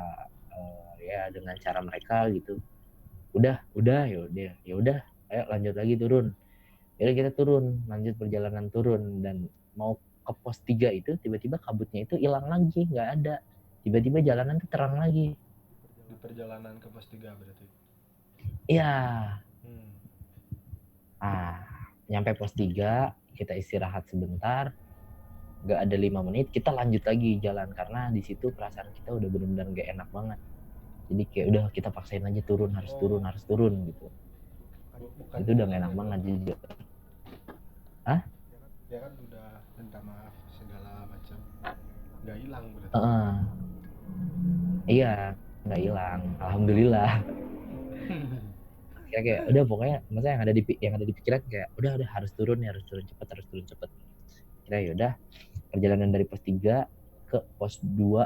ya dengan cara mereka gitu. Udah, ya udah, ayo lanjut lagi turun. Jadi kita turun, lanjut perjalanan turun, dan mau ke pos 3 itu tiba-tiba kabutnya itu hilang lagi, nggak ada. Tiba-tiba jalanan tuh terang lagi. Di perjalanan ke pos 3 berarti. Iya. Hmm. Nyampe pos 3, kita istirahat sebentar. Nggak ada 5 menit, kita lanjut lagi jalan. Karena di situ perasaan kita udah benar-benar nggak enak banget. Jadi kayak udah kita paksain aja turun, harus turun gitu. Bukan Itu udah nggak hilang enak ya banget. berarti. Jadi, Hah? Ya kan udah minta maaf segala macam, nggak hilang berarti. Iya, nggak hilang. Alhamdulillah. Kayak udah pokoknya, maksudnya yang ada di pikiran kayak udah harus turun cepet. Kira ya udah, perjalanan dari pos 3 ke pos 2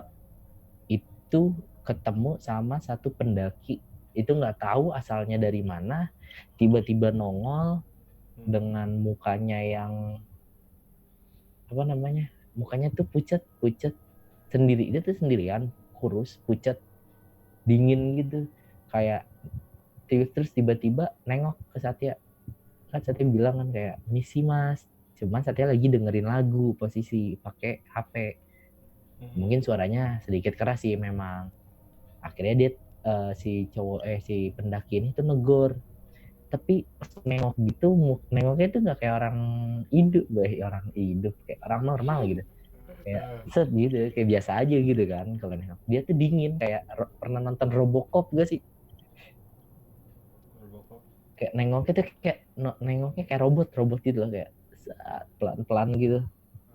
itu ketemu sama satu pendaki. Itu nggak tahu asalnya dari mana, tiba-tiba nongol dengan mukanya yang apa namanya, mukanya tuh pucat sendiri. Dia tuh sendirian, kurus, pucat, dingin gitu, kayak terus tiba-tiba nengok ke Satya. Kan Satya bilang kan kayak, misi mas, cuman Satya lagi dengerin lagu, posisi pakai HP. Mungkin suaranya sedikit keras sih memang. Akhirnya dia si pendaki ini tuh negor, tapi nengok gitu, nengoknya tuh nggak kayak orang hidup, kayak orang normal gitu, kayak set gitu, kayak biasa aja gitu kan. Kalau nengok dia tuh dingin, kayak pernah nonton Robocop gak sih? Kayak nengoknya tuh kayak nengoknya kayak robot gitu loh, kayak pelan-pelan gitu,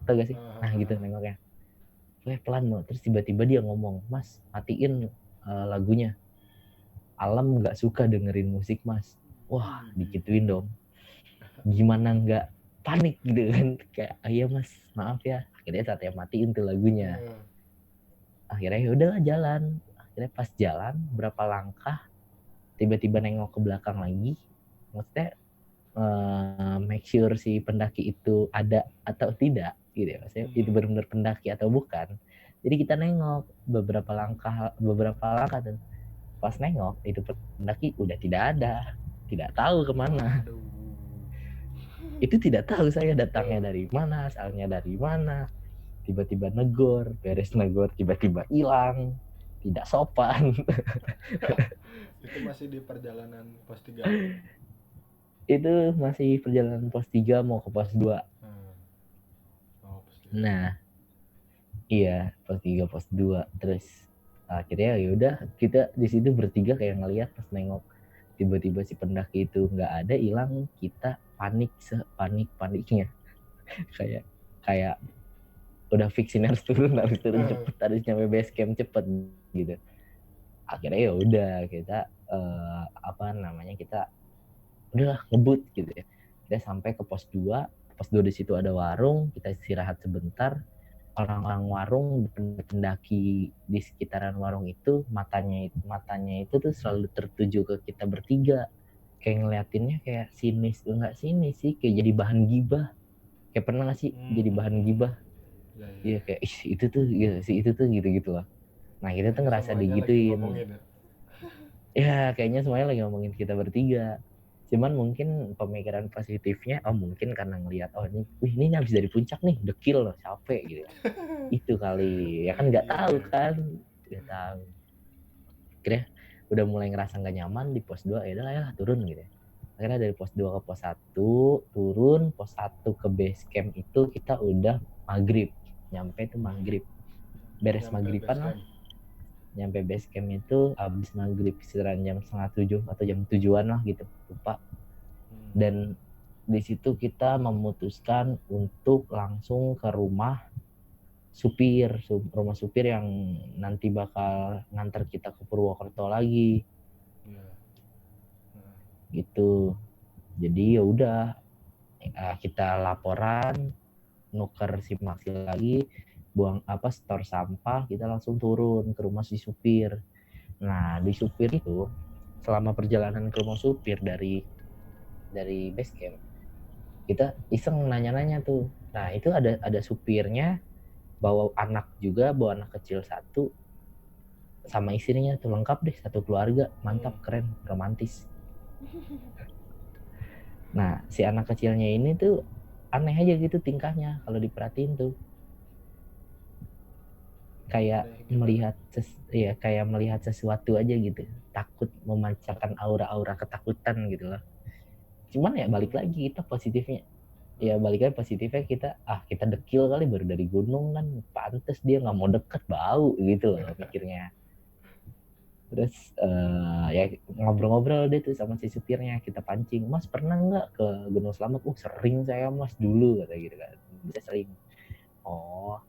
tau gak sih? Nah gitu nengoknya, kayak pelan loh. Terus tiba-tiba dia ngomong, mas matiin lagunya, Alam nggak suka dengerin musik mas. Wah, dikituin dong, gimana nggak panik gitu kan, kayak iya mas maaf ya. Akhirnya saat yang matiin tuh lagunya, akhirnya ya udahlah jalan. Akhirnya pas jalan berapa langkah, tiba-tiba nengok ke belakang lagi, maksudnya make sure si pendaki itu ada atau tidak gitu ya, maksudnya itu benar-benar pendaki atau bukan. Jadi kita nengok beberapa langkah tuh. Pas nengok itu pendaki udah tidak ada, tidak tahu kemana. Itu tidak tahu saya datangnya dari mana, asalnya dari mana. Tiba-tiba negor, beres negor tiba-tiba hilang, tidak sopan. Itu masih di perjalanan pos 3. Itu masih perjalanan pos 3 mau ke pos 2. Pos 3. Nah, iya, pos 3 pos 2. Terus akhirnya ya udah, kita di situ bertiga kayak ngelihat pas nengok tiba-tiba si pendaki itu nggak ada, hilang. Kita panik sepanik-paniknya. kayak udah fixin harus turun cepet, harus nyampe base camp cepet gitu. Akhirnya ya udah kita kita udah ngebut gitu ya. Kita sampai ke pos 2. Pos 2 di situ ada warung, kita istirahat sebentar. Orang-orang warung, pendaki di sekitaran warung itu matanya itu tuh selalu tertuju ke kita bertiga, kayak ngeliatinnya kayak sinis. Enggak sinis sih, kayak jadi bahan gibah. Kayak pernah gak sih jadi bahan gibah? Iya, kayak itu tuh gitu sih, itu tuh gitu lah. Nah kita tuh ngerasa digituin ya, kayaknya semuanya lagi ngomongin kita bertiga. Cuman mungkin pemikiran positifnya, mungkin karena ngelihat, ini habis dari puncak nih, dekil loh, capek gitu ya. Itu kali ya kan, nggak tahu kan, nggak tahu. Kira udah mulai ngerasa nggak nyaman di pos 2, ya udah turun gitu. Akhirnya dari pos 2 ke pos 1 turun. Pos 1 ke base camp itu kita udah maghrib, nyampe tuh maghrib, beres maghriban lah. Nyampe base camp itu abis maghrib sekitaran jam 6:30 atau jam 7-an lah gitu, lupa. Dan di situ kita memutuskan untuk langsung ke rumah supir yang nanti bakal nganter kita ke Purwokerto lagi. Gitu. Jadi ya udah, kita laporan, nuker SIM Maxi lagi, buang store sampah, kita langsung turun ke rumah si supir. Nah di supir itu, selama perjalanan ke rumah supir dari base camp, kita iseng nanya-nanya tuh. Nah itu ada supirnya bawa anak juga, bawa anak kecil satu sama istrinya tuh, lengkap deh, satu keluarga, mantap, keren, romantis. Nah si anak kecilnya ini tuh aneh aja gitu tingkahnya kalau diperhatiin tuh, kayak Aneh gimana? kayak melihat sesuatu aja gitu, takut, memancarkan aura-aura ketakutan gitu loh. Cuman ya balik Hmm. lagi kita positifnya, ya balik lagi positifnya kita dekil kali baru dari gunung kan, pantes dia nggak mau deket, bau gitu loh mikirnya. Terus ya ngobrol-ngobrol deh tuh sama si supirnya, kita pancing, mas pernah nggak ke Gunung Selamet? Sering saya mas dulu, kata gitu kan, bisa sering. Oh,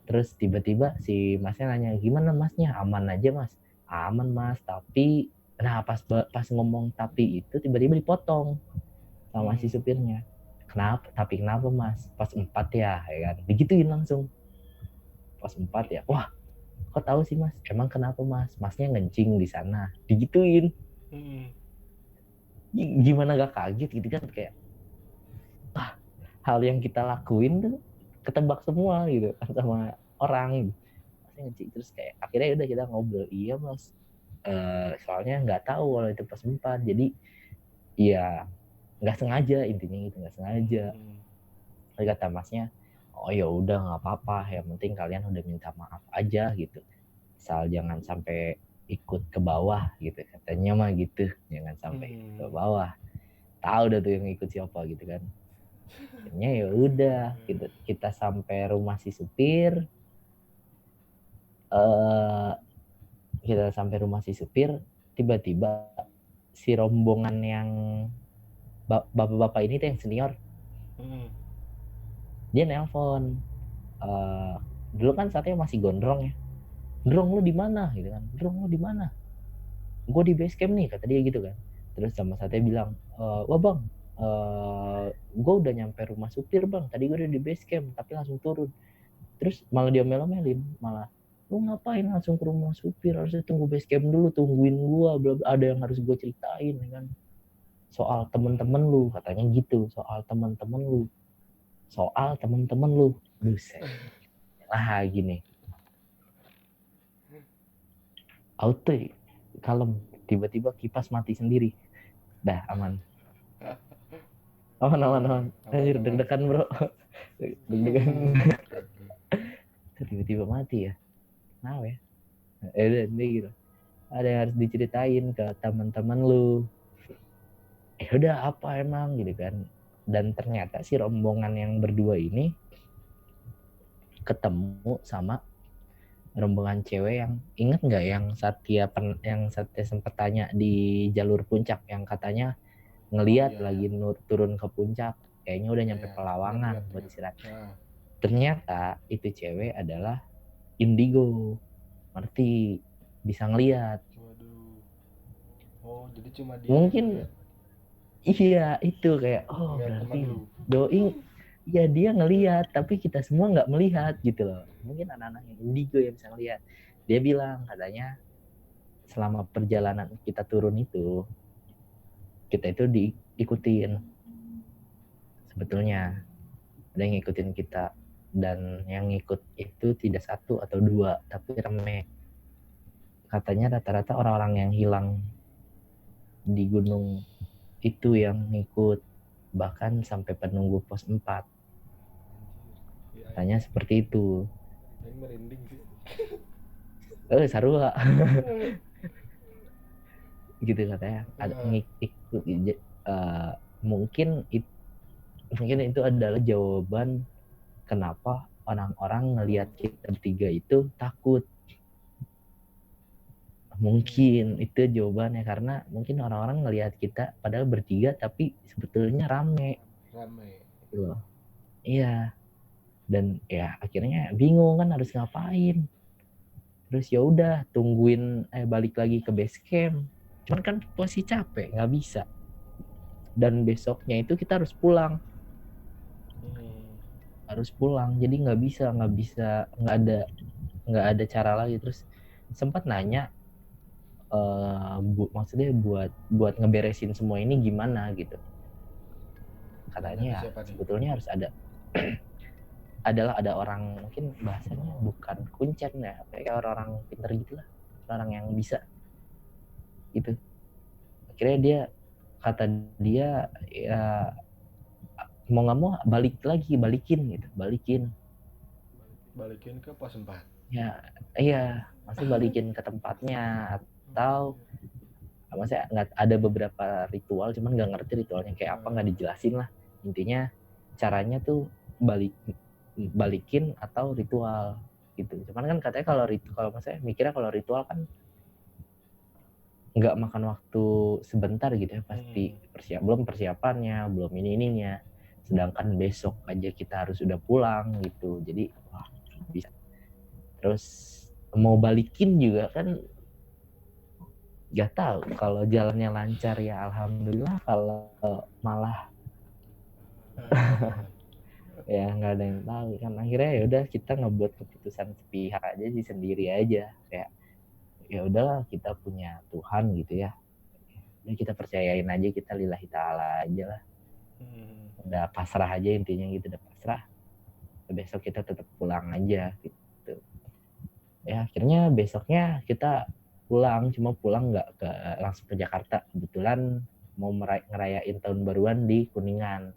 terus tiba-tiba si masnya nanya, gimana masnya, aman aja mas? Aman mas, tapi nah pas ngomong tapi itu tiba-tiba dipotong sama si supirnya. Kenapa? Tapi kenapa mas? Pas 4 ya, ya kan? Digituin langsung. Pas 4 ya. Wah, kok tahu sih mas? Emang kenapa mas? Masnya ngencing di sana. Digituin. Hmm. Gimana gak kaget gitu kan, kayak hal yang kita lakuin tuh ketebak semua gitu kan sama orang gitu. Masnya ngencing, terus kayak akhirnya udah kita ngobrol, iya mas, soalnya nggak tahu kalau itu pas 4, jadi ya nggak sengaja, intinya gitu, nggak sengaja. Tapi kata masnya, oh ya udah nggak apa-apa, yang penting kalian udah minta maaf aja gitu, asal jangan sampai ikut ke bawah gitu, katanya mah gitu, jangan sampai ikut ke bawah. Tahu udah tuh yang ikut siapa gitu kan. Akhirnya ya udah kita sampai rumah si supir, eh kita sampai rumah si supir, tiba-tiba si rombongan yang bapak-bapak ini tuh yang senior, dia nelpon. eh Dulu kan saatnya masih gondrong ya, Drong lu di mana gitu kan, Drong lu di mana, gue di base camp nih, kata dia gitu kan. Terus sama satenya bilang, wah bang, gue udah nyampe rumah supir bang, tadi gue udah di base camp tapi langsung turun. Terus malah dia melo-melin, malah lu ngapain langsung ke rumah supir, harusnya tunggu base camp dulu, tungguin gue, ada yang harus gue ceritain ya kan, soal temen-temen lu, katanya gitu, soal temen-temen lu. Buset, lah gini, auto kalem, tiba-tiba kipas mati sendiri, dah aman. Aman, aman, aman. Anjir, Aman-aman. deg-degan bro. Deg-degan. Tiba-tiba mati ya. Kenapa ya? Udah, ini gitu. Ada yang harus diceritain ke teman-teman lu. Udah apa emang gitu kan. Dan ternyata si rombongan yang berdua ini ketemu sama rombongan cewek yang, inget nggak yang Satya sempat tanya di jalur puncak, yang katanya Oh ngeliat iya ya. lagi turun ke puncak, kayaknya udah Ya nyampe ya. Ingat Pelawangan buat ingat. istirahat. Nah. Ternyata itu cewek adalah indigo, ngerti, bisa ngelihat. Waduh. Oh, jadi cuma dia yang Mungkin ngelihat. iya itu kayak, oh Ngelihat teman berarti lu. doi, ya dia ngelihat tapi kita semua nggak melihat gitu loh. Mungkin anak-anak yang indigo yang bisa ngelihat. Dia bilang katanya selama perjalanan kita turun itu, kita itu diikutin sebetulnya, ada yang ngikutin kita, dan yang ngikut itu tidak satu atau dua tapi rame. Katanya rata-rata orang-orang yang hilang di gunung itu yang ngikut, bahkan sampai penunggu pos 4, Anjir. Ya katanya seperti itu. ini merinding sih. Sarua gitu katanya, ada ngikut. Mungkin mungkin itu adalah jawaban kenapa orang-orang ngelihat kita bertiga itu takut. Mungkin itu jawabannya, karena mungkin orang-orang ngelihat kita padahal bertiga tapi sebetulnya rame Ramai. gitu loh. Iya, dan ya akhirnya bingung kan harus ngapain. Terus ya udah tungguin, balik lagi ke base camp, cuman kan posisi capek nggak bisa, dan besoknya itu kita harus pulang, jadi nggak ada cara lagi. Terus sempat nanya, maksudnya buat ngeberesin semua ini gimana gitu, Nanya katanya ke ya siapa nih? sebetulnya harus ada ada orang mungkin bahasanya bukan kuncen ya, kayak orang-orang pinter gitu lah, orang yang bisa gitu. Akhirnya dia kata dia ya mau nggak mau balikin Balikin ke pos 4. ya, iya masih balikin ke tempatnya, atau maksudnya nggak ada beberapa ritual cuman nggak ngerti ritualnya kayak apa, nggak dijelasin lah. Intinya caranya tuh balikin atau ritual gitu. Cuman kan katanya kalau maksudnya mikirnya kalau ritual kan nggak makan waktu sebentar gitu ya, pasti belum persiapannya, belum ininya, sedangkan besok aja kita harus udah pulang gitu. Jadi wah bisa. Terus mau balikin juga kan nggak tahu, kalau jalannya lancar ya alhamdulillah, kalau malah ya nggak ada yang tahu kan. Akhirnya ya udah kita ngebuat keputusan sepihak aja sih, sendiri aja, kayak ya udahlah kita punya Tuhan gitu ya, udah kita percayain aja, kita lillahi ta'ala aja lah, udah pasrah aja intinya gitu, udah pasrah, besok kita tetap pulang aja gitu. Ya akhirnya besoknya kita pulang, cuma pulang nggak langsung ke Jakarta, kebetulan mau ngerayain tahun baruan di Kuningan.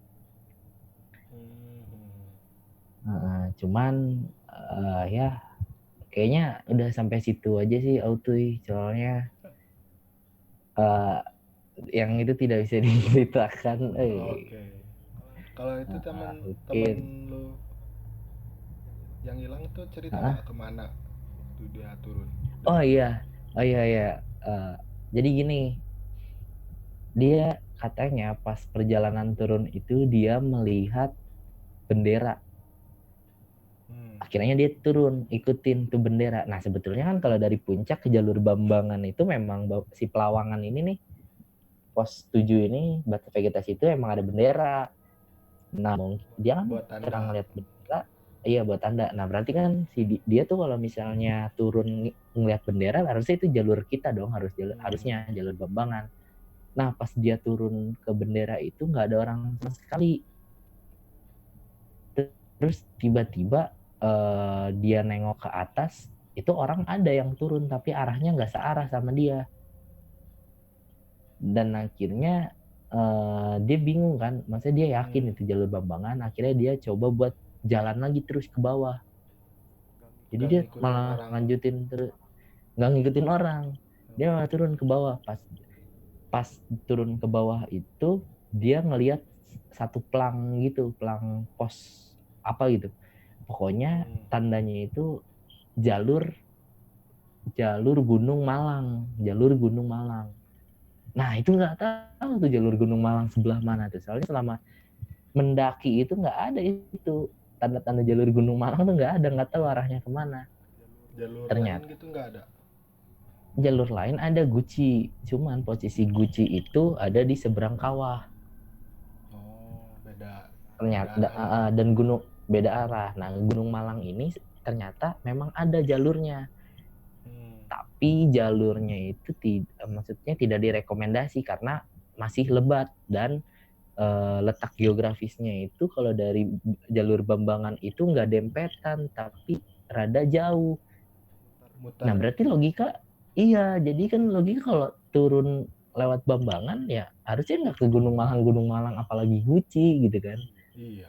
Cuman ya kayaknya udah sampai situ aja sih Autuy, soalnya yang itu tidak bisa diceritakan. Oke. Kalau itu temen-temen Mungkin lu yang hilang tuh cerita uh, nggak kemana waktu dia turun oh dari pos? iya, Uh, jadi gini, dia katanya pas perjalanan turun itu dia melihat bendera. Akhirnya dia turun ikutin tuh bendera. Nah sebetulnya kan kalau dari puncak ke jalur Bambangan itu memang si Pelawangan ini nih, pos 7 ini, batas vegetasi itu emang ada bendera. Nah mungkin dia kan Buat karena tanda. ngeliat bendera, iya buat tanda. Nah berarti kan dia tuh kalau misalnya turun ngeliat bendera, harusnya itu jalur kita dong, harusnya jalur Bambangan. Nah pas dia turun ke bendera itu nggak ada orang sama sekali. Terus tiba-tiba dia nengok ke atas, itu orang ada yang turun tapi arahnya nggak searah sama dia. Dan akhirnya dia bingung kan, maksudnya dia yakin itu jalur Bambangan. Akhirnya dia coba buat jalan lagi terus ke bawah, jadi Gak dia ngikutin malah orang. lanjutin terus, nggak ngikutin orang, dia malah turun ke bawah. Pas turun ke bawah itu dia ngelihat satu pelang gitu, pelang pos apa gitu, pokoknya tandanya itu jalur jalur Gunung Malang. Nah itu nggak tahu tuh jalur Gunung Malang sebelah mana tuh, soalnya selama mendaki itu nggak ada itu tanda-tanda jalur Gunung Malang tuh, nggak tahu arahnya kemana. Jalur lain Ternyata gitu nggak ada. jalur lain ada Guci, cuman posisi Guci itu ada di seberang kawah. Oh, beda beda Ternyata arah ya. dan gunung beda arah. Nah Gunung Malang ini ternyata memang ada jalurnya, tapi jalurnya itu maksudnya tidak direkomendasi karena masih lebat, dan letak geografisnya itu kalau dari jalur Bambangan itu nggak dempetan tapi rada jauh. Nah Muter. berarti logika, iya jadi kan logika kalau turun lewat Bambangan ya harusnya nggak ke Gunung Malang apalagi Guci gitu kan, Iya.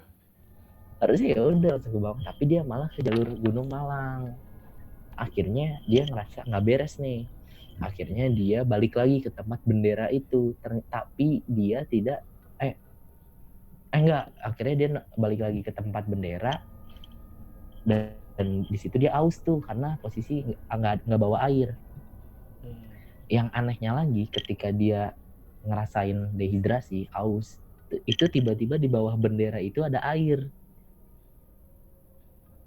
harusnya ya udah langsung ke bawah, tapi dia malah ke jalur Gunung Malang. Akhirnya dia ngerasa nggak beres nih, akhirnya dia balik lagi ke tempat bendera itu, tapi dia tidak enggak, akhirnya dia balik lagi ke tempat bendera, dan di situ dia aus tuh karena posisi nggak bawa air. Yang anehnya lagi, ketika dia ngerasain dehidrasi, aus, itu tiba-tiba di bawah bendera itu ada air.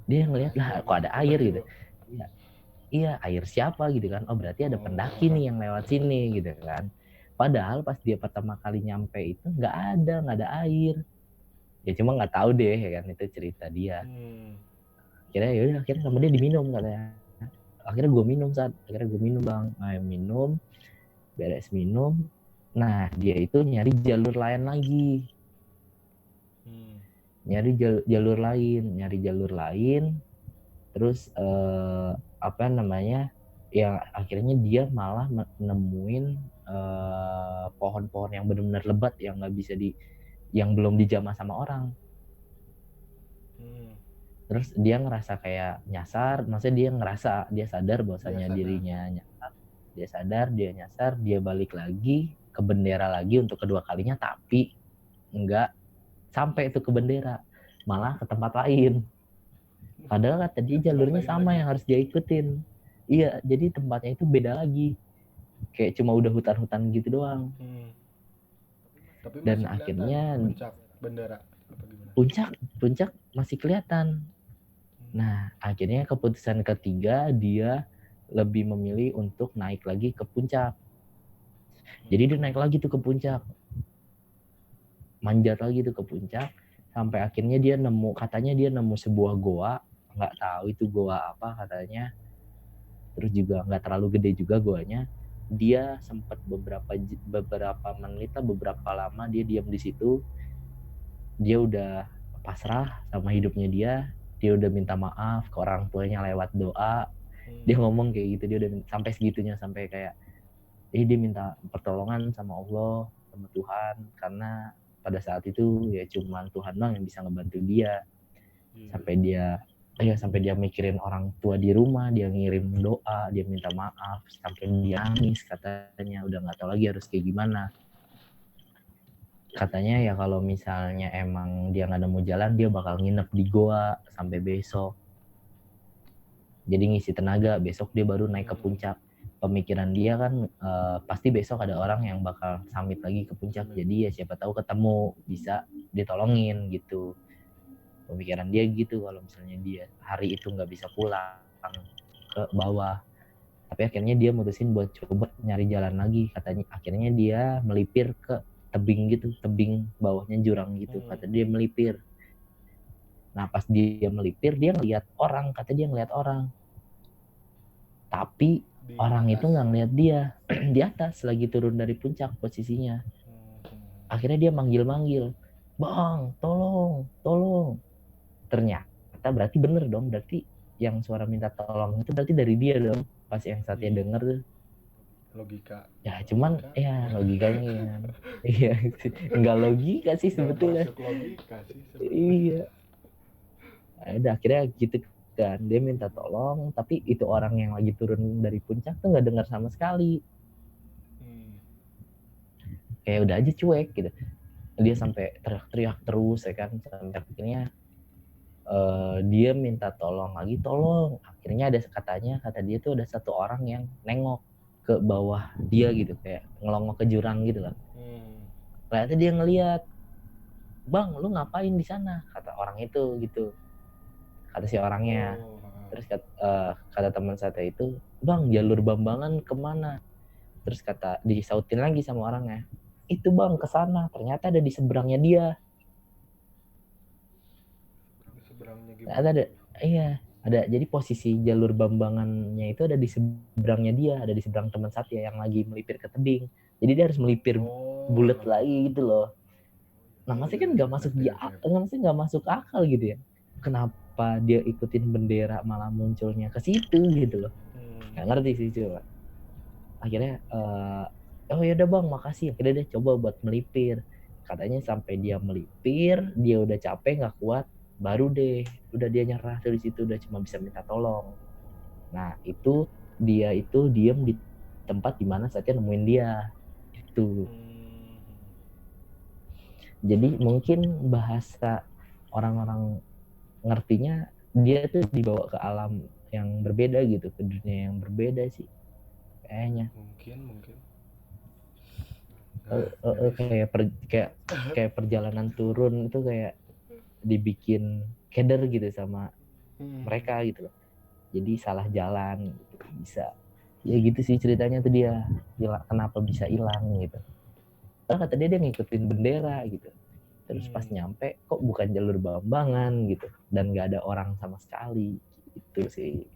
Dia ngelihat lah kok ada air gitu. Tiba-tiba. Iya, iya air siapa gitu kan. Oh berarti ada pendaki nih yang lewat sini gitu kan. Padahal pas dia pertama kali nyampe itu nggak ada air. Ya cuma nggak tahu deh ya kan, itu cerita dia. Akhirnya sama dia diminum katanya. Akhirnya gue minum bang, minum, beres minum. Nah dia itu nyari jalur lain lagi. nyari jalur lain, terus apa namanya, ya akhirnya dia malah nemuin pohon-pohon yang benar-benar lebat yang nggak bisa yang belum dijamah sama orang. Terus dia ngerasa kayak nyasar, maksudnya dia sadar bahwasanya dirinya nyasar, dia nyasar, dia balik lagi ke bendera lagi untuk kedua kalinya, tapi nggak sampai itu ke bendera, malah ke tempat lain. Padahal kata dia jalurnya sama yang harus dia ikutin. Iya, jadi tempatnya itu beda lagi. Kayak cuma udah hutan-hutan gitu doang. Tapi Dan masih kelihatan akhirnya puncak bendera apa gimana? puncak masih kelihatan. Nah, akhirnya keputusan ketiga dia lebih memilih untuk naik lagi ke puncak. Jadi dia naik lagi tuh ke puncak. Manjat lagi tuh ke puncak sampai akhirnya katanya dia nemu sebuah goa, nggak tahu itu goa apa katanya. Terus juga nggak terlalu gede juga goanya. Dia sempat beberapa menit lah, beberapa lama dia diam di situ. Dia udah pasrah sama hidupnya dia udah minta maaf ke orang tuanya lewat doa. Dia ngomong kayak gitu, dia udah sampai segitunya, sampai kayak dia minta pertolongan sama Allah, sama Tuhan, karena pada saat itu ya cuman Tuhan doang yang bisa ngebantu dia. Sampai dia mikirin orang tua di rumah, dia ngirim doa, dia minta maaf, sampai dia nangis katanya, udah nggak tahu lagi harus kayak gimana. Katanya ya kalau misalnya emang dia nggak nemu jalan, dia bakal nginep di goa sampai besok. Jadi ngisi tenaga, besok dia baru naik ke puncak. Pemikiran dia kan pasti besok ada orang yang bakal summit lagi ke puncak. Jadi ya siapa tahu ketemu, bisa ditolongin gitu. Pemikiran dia gitu kalau misalnya dia hari itu nggak bisa pulang ke bawah. Tapi akhirnya dia mutusin buat coba nyari jalan lagi. Katanya akhirnya dia melipir ke tebing gitu, tebing bawahnya jurang gitu. Kata dia melipir. Nah pas dia melipir dia ngeliat orang, kata dia ngeliat orang. Tapi orang itu nggak ngeliat dia di atas lagi turun dari puncak posisinya. Akhirnya dia manggil-manggil, bang, tolong. Ternyata berarti bener dong, berarti yang suara minta tolong itu berarti dari dia dong. Pas yang saatnya denger tuh logika ya cuman ya logikanya iya nggak logika sih sebetulnya. masuk logika sih Iya, ada akhirnya gitu kan, dia minta tolong tapi itu orang yang lagi turun dari puncak tuh nggak dengar sama sekali, kayak udah aja cuek gitu. Dia sampai teriak-teriak terus ya kan, sampai akhirnya dia minta tolong lagi, tolong. Akhirnya kata dia tuh ada satu orang yang nengok ke bawah dia gitu, kayak ngelongok ke jurang gitu lah. Ternyata dia ngeliat, bang lu ngapain di sana, kata orang itu gitu, kata si orangnya. Terus kata teman saya itu, bang jalur Bambangan kemana? Terus disautin lagi sama orangnya, itu bang kesana. Ternyata ada di seberangnya dia. Ternyata ada, jadi posisi jalur Bambangannya itu ada di seberangnya dia, ada di seberang teman Satya yang lagi melipir ke tebing. Jadi dia harus melipir bulat lagi gitu loh. Nah maksudnya kan nggak masuk akal gitu ya. Kenapa dia ikutin bendera malah munculnya ke situ gitu loh. Nggak ngerti sih coba. Akhirnya oh ya udah bang makasih. Akhirnya dia coba buat melipir. Katanya sampai dia melipir, dia udah capek nggak kuat, baru udah dia nyerah dari situ, udah cuma bisa minta tolong. Nah itu dia itu diem di tempat dimana Satya nemuin dia itu. Jadi mungkin bahasa orang-orang ngertinya dia tuh dibawa ke alam yang berbeda gitu, ke dunia yang berbeda sih kayaknya. Mungkin kayak perjalanan turun itu kayak dibikin keder gitu sama mereka gitu loh. Jadi salah jalan gitu. Bisa ya gitu sih ceritanya tuh, dia kenapa bisa hilang gitu. Kata dia ngikutin bendera gitu. Terus pas nyampe kok bukan jalur Bambangan gitu, dan nggak ada orang sama sekali gitu sih.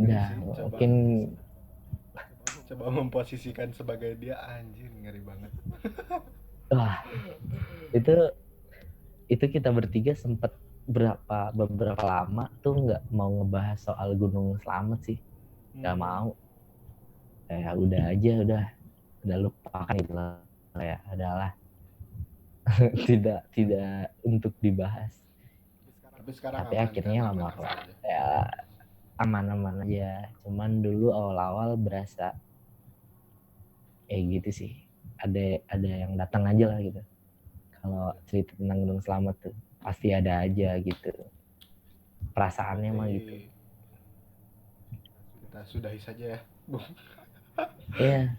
Nah mungkin coba memposisikan sebagai dia, anjir ngeri banget. Wah, itu itu kita bertiga sempet beberapa lama tuh nggak mau ngebahas soal Gunung Slamet sih, nggak mau. Ya udah aja, udah lupakan itu lah, ya adalah tidak untuk dibahas. Tapi sekarang Tapi aman kan, akhirnya aman-aman lama-lama aja. ya aman-aman aja. Cuman dulu awal-awal berasa gitu sih. Ada yang datang aja lah gitu. Kalau Iya. cerita tentang Gunung Slamet tuh pasti ada aja gitu. Perasaannya Berarti mah gitu. kita sudahi saja ya, Bung. Iya.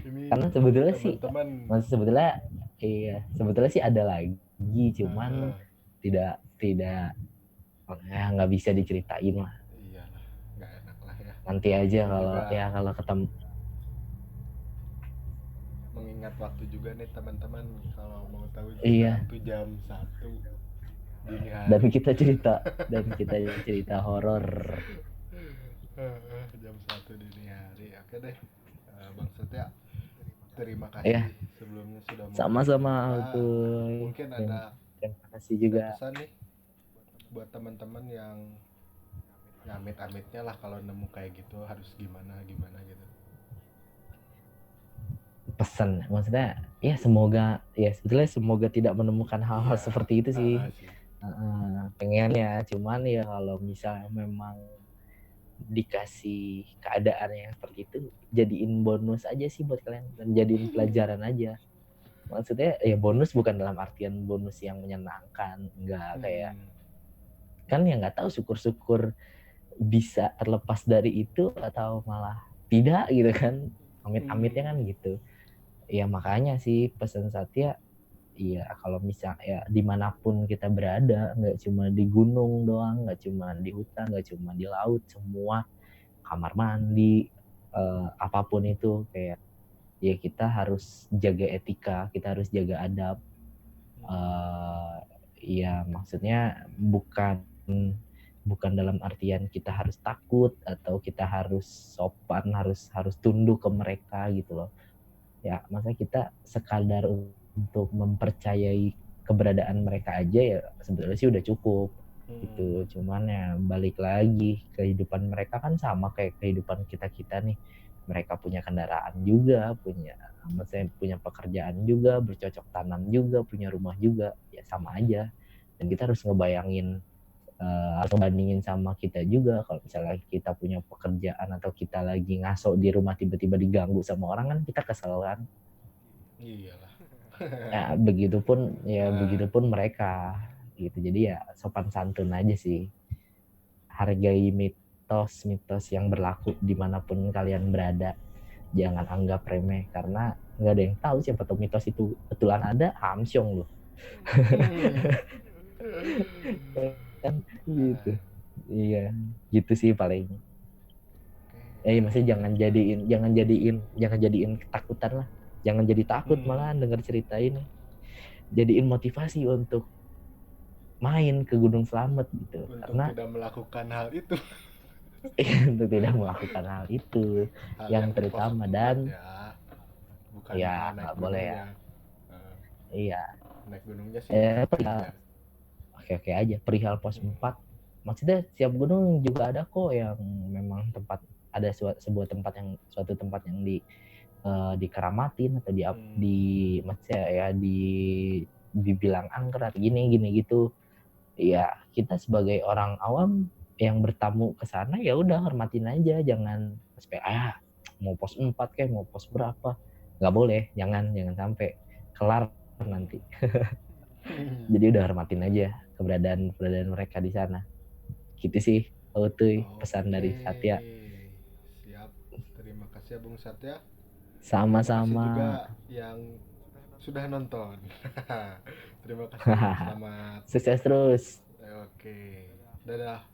Ini Karena sebetulnya sih, teman-teman. maksud sebetulnya sebetulnya sih ada lagi, cuman uh, tidak ya nggak bisa diceritain lah. Iyalah, nggak enak lah ya. Nanti aja Ini kalau juga kalau ketemu. mengingat waktu juga nih teman-teman, kalau mau tahu sekarang Iya. tuh jam 1 dini Dan hari. kita cerita horor. Jam 1 dini hari. Oke deh. Bang Setia, terima Ya, kasih sebelumnya sudah mau sama-sama bercerita. tuh. Mungkin Terima kasih ada juga. pesan nih buat teman-teman yang amit-amitnya lah kalau nemu kayak gitu harus gimana gimana gitu. Pesan, maksudnya ya semoga, ya sebetulnya semoga tidak menemukan hal-hal Iya, seperti itu sih. sih. Pengennya, cuman ya kalau misalnya memang dikasih keadaan yang seperti itu, jadiin bonus aja sih buat kalian, dan jadiin pelajaran aja. Maksudnya ya bonus bukan dalam artian bonus yang menyenangkan, enggak, kayak kan ya nggak tahu, syukur-syukur bisa terlepas dari itu atau malah tidak gitu kan, amit-amitnya kan gitu. Ya makanya sih pesan Satya, iya kalau misal ya dimanapun kita berada, nggak cuma di gunung doang, nggak cuma di hutan, nggak cuma di laut, semua kamar mandi, apapun itu, kayak ya kita harus jaga etika, kita harus jaga adab. uh, ya maksudnya bukan dalam artian kita harus takut atau kita harus sopan, harus harus tunduk ke mereka gitu loh. Ya masa kita sekadar untuk mempercayai keberadaan mereka aja ya sebetulnya sih udah cukup gitu. Cuman ya balik lagi, kehidupan mereka kan sama kayak kehidupan kita nih. Mereka punya kendaraan juga, maksudnya punya pekerjaan juga, bercocok tanam juga, punya rumah juga, ya sama aja. Dan kita harus ngebayangin, atau bandingin sama kita juga. Kalau misalnya kita punya pekerjaan atau kita lagi ngaso di rumah tiba-tiba diganggu sama orang, kan kita kesel kan. Iyalah. Ya begitupun mereka gitu. Jadi ya sopan santun aja sih, hargai mitos-mitos yang berlaku dimanapun kalian berada, jangan anggap remeh, karena nggak ada yang tahu siapa tahu mitos itu betulan ada, hamsyong loh. Kan gitu. Iya, gitu sih paling. Maksudnya jangan jadiin ketakutan lah, jangan jadi takut malah denger cerita ini, jadiin motivasi untuk main ke Gunung Slamet gitu, Untuk karena tidak melakukan hal itu. untuk tidak melakukan hal itu Hal yang yang di pos terutama. 4 Dan ya, bukan hal ya naik nggak boleh ya. gunungnya. Eh, Iya. Naik gunungnya sih oke aja. Oke aja perihal pos 4, maksudnya setiap gunung juga ada kok yang memang ada suatu tempat yang dikeramatin atau di maksudnya ya dibilang angker atau gini gitu. Ya kita sebagai orang awam yang bertamu ke sana ya udah hormatin aja, jangan sampai mau pos 4 kayak mau pos berapa, nggak boleh, jangan sampai kelar nanti. Jadi udah hormatin aja keberadaan mereka di sana gitu sih. Tuh pesan Oke, dari Satya. siap. Terima kasih ya Bung Satya. Terima kasih Sama-sama. juga yang sudah nonton. Terima kasih. Selamat. Sukses terus. Oke. Dadah.